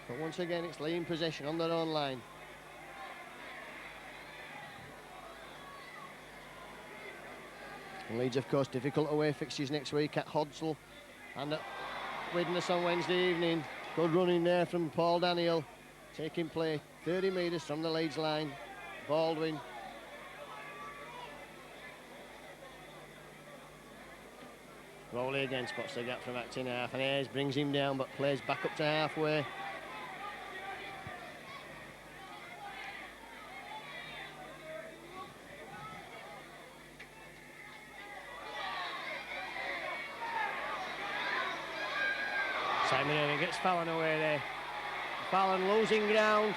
S1: But once again, it's Leigh in possession on their own line. And Leeds, of course, difficult away fixtures next week at Hodsall and at Widnes on Wednesday evening. Good running there from Paul Daniel, taking play 30 metres from the Leeds line. Baldwin. Rowley again spots the gap from acting half, and Ayres brings him down but plays back up to halfway. Simon Irving gets Fallon away there. Fallon losing ground.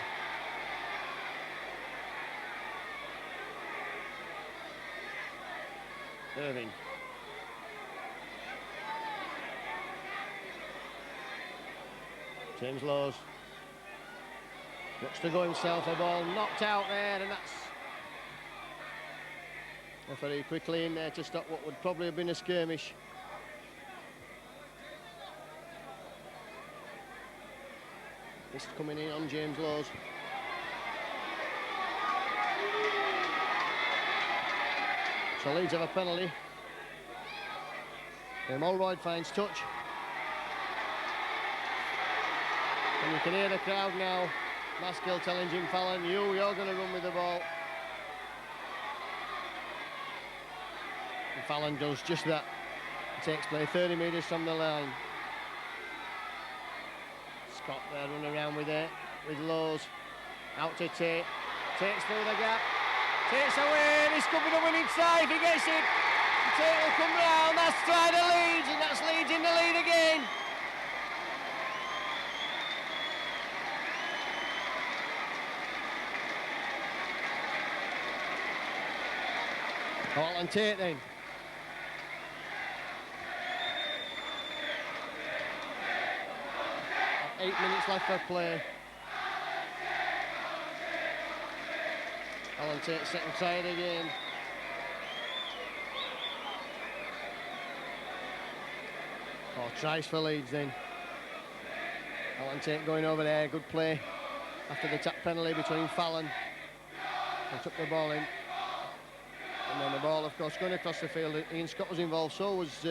S1: Irving. James Lowes looks to go himself, a ball knocked out there, and that's referee quickly in there to stop what would probably have been a skirmish. This coming in on James Lowes. So Leeds have a penalty. Mulroyd finds touch. And you can hear the crowd now. Maskill telling Jim Fallon, you're going to run with the ball. And Fallon does just that. It takes play 30 metres from the line. Scott there running around with it, with Lowes. Out to Tate. Tate's through the gap. Tate's away. This could be the winning try if he gets it. Tate will come round. That's try to Leeds, and that's Leeds in the lead again. Hall and Tate then. At 8 minutes left of play. Alan Tate second side again. Oh, tries for Leeds then. Alan Tate going over there, good play after the tap penalty between Fallon and took the ball in. And then the ball, of course, going across the field. Ian Scott was involved, so was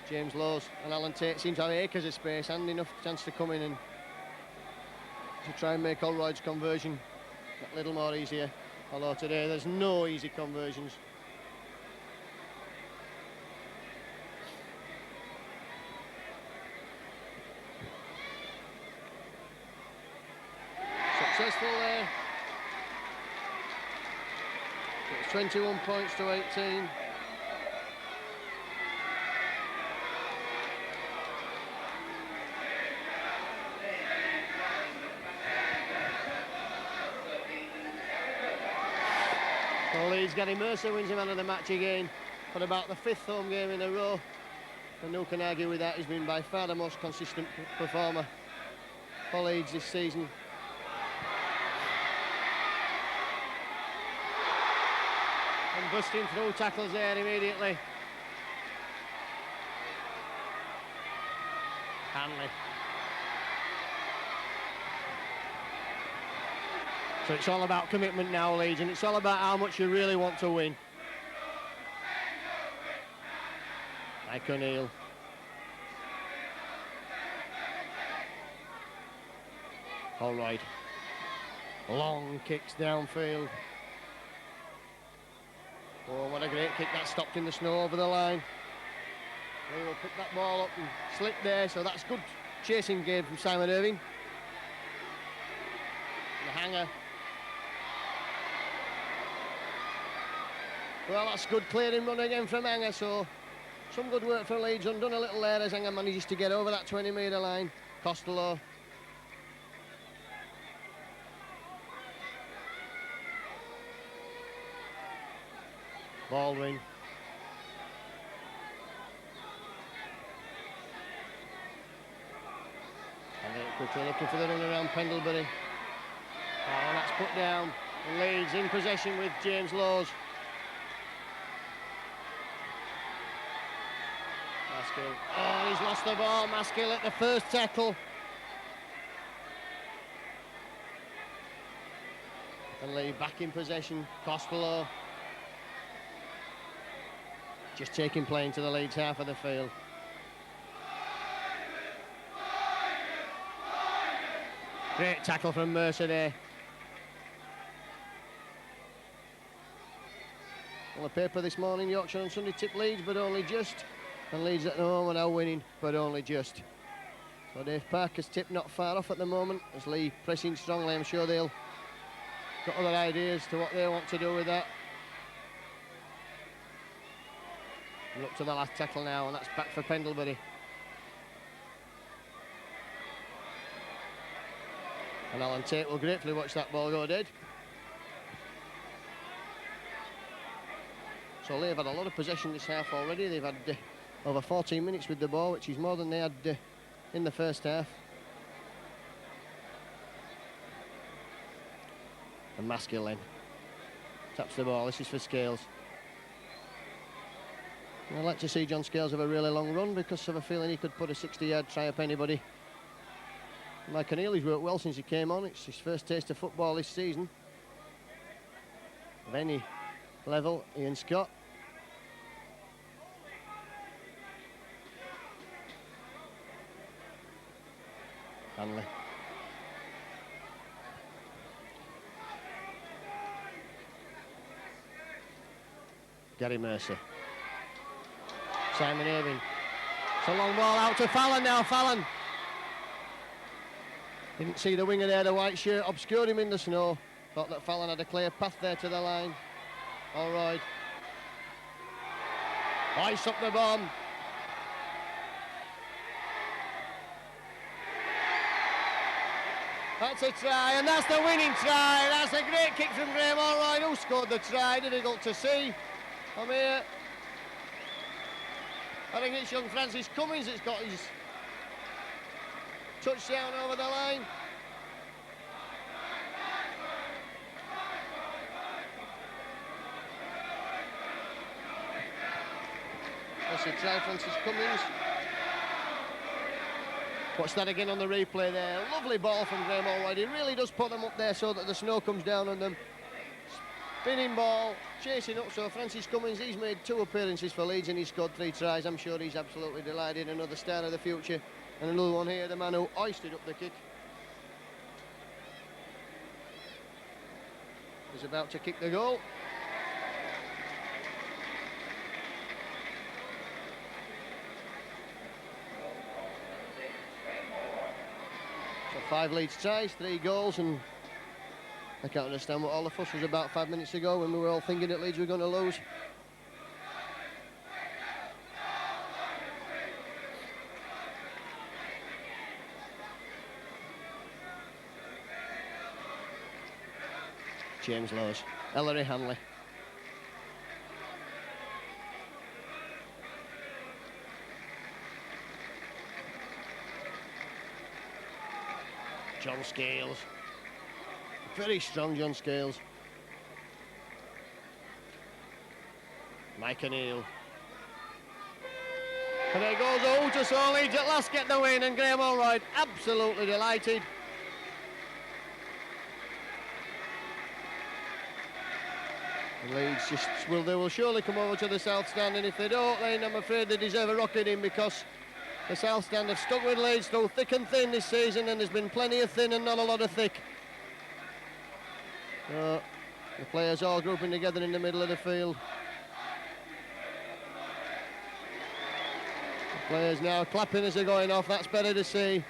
S1: James Lowes. And Alan Tate seemed to have acres of space and enough chance to come in and to try and make Holroyd's conversion a little more easier. Although today there's no easy conversions. Successful there. It's 21 points to 18. So Leeds getting Mercer wins him out of the match again for about the 5th home game in a row. And no can argue with that. He's been by far the most consistent performer for Leeds this season. And busting through tackles there immediately. Hanley. So it's all about commitment now, Leeds, and it's all about how much you really want to win. Mike O'Neill. All right. Long kicks downfield. Oh, what a great kick. That stopped in the snow over the line. He will pick that ball up and slip there, so that's good chasing game from Simon Irving. The hanger. Well, that's good clearing run again from Hanger, so some good work for Leeds. Undone a little there as Hanger manages to get over that 20-metre line. Costello. Baldwin. And quickly looking for the run around Pendlebury. Oh, that's put down. And Leeds in possession with James Lowes. Maskill. Oh, he's lost the ball. Maskill at the first tackle. And Leigh back in possession. Costello. Just taking play into the Leeds half of the field. Great tackle from Mercer there. On the paper this morning, Yorkshire on Sunday tipped Leeds, but only just. And Leeds at the moment are winning, but only just. So Dave Parker's tip not far off at the moment, as Leigh pressing strongly. I'm sure they'll got other ideas to what they want to do with that. And up to the last tackle now, and that's back for Pendlebury. And Alan Tate will gratefully watch that ball go dead. So Leigh have had a lot of possession this half already. They've had over 14 minutes with the ball, which is more than they had in the first half. And Maskill then taps the ball. This is for Scales. I'd like to see John Scales have a really long run because I have a feeling he could put a 60-yard try up anybody. Mike O'Neill's worked well since he came on. It's his first taste of football this season. Of any level, Ian Scott. Hanley. Gary Mercer. Simon Irving. It's a long ball out to Fallon now. Fallon. Didn't see the winger there, the white shirt, obscured him in the snow. Thought that Fallon had a clear path there to the line. All right. Ice up the bomb. That's a try, and that's the winning try. That's a great kick from Graham Allroyd. Who scored the try? Difficult to see. I'm here. I think it's young Francis Cummins that's got his touchdown over the line. That's a try, Francis Cummins. Watch that again on the replay there. Lovely ball from Graham Allroyd. He really does put them up there so that the snow comes down on them. Spinning ball, chasing up. So Francis Cummins, he's made 2 appearances for Leeds and he's scored 3 tries. I'm sure he's absolutely delighted. Another star of the future. And another one here, the man who hoisted up the kick. He's about to kick the goal. So 5 Leeds tries, 3 goals, and I can't understand what all the fuss was about 5 minutes ago when we were all thinking that Leeds were going to lose. James Lowes, Ellery Hanley. John Scales. Very strong John Scales. Mike O'Neill. And there goes Oulter, so Leeds at last get the win, and Graham Allroyd absolutely delighted. And Leeds just they will surely come over to the south stand, and if they don't, then I'm afraid they deserve a rocket in, because The South Stand have stuck with Leeds through thick and thin this season, and there's been plenty of thin and not a lot of thick. The players all grouping together in the middle of the field. The players now clapping as they're going off, that's better to see.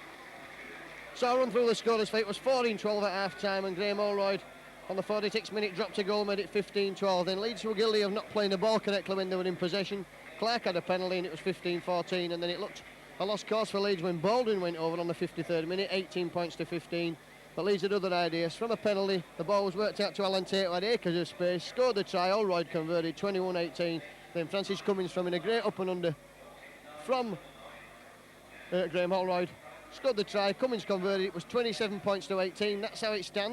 S1: So I run through the scorers for it was 14-12 at half-time, and Graham Allroyd on the 46th minute dropped a goal, made it 15-12. Then Leeds were guilty of not playing the ball correctly when they were in possession. Clark had a penalty and it was 15-14, and then it looked a lost cause for Leeds when Baldwin went over on the 53rd minute, 18 points to 15. But Leeds had other ideas. From a penalty, the ball was worked out to Alan Tate, who had acres of space, scored the try, Allroyd converted, 21-18. Then Francis Cummins from in a great up and under from Graham Allroyd, scored the try, Cummins converted, it was 27 points to 18. That's how it stands.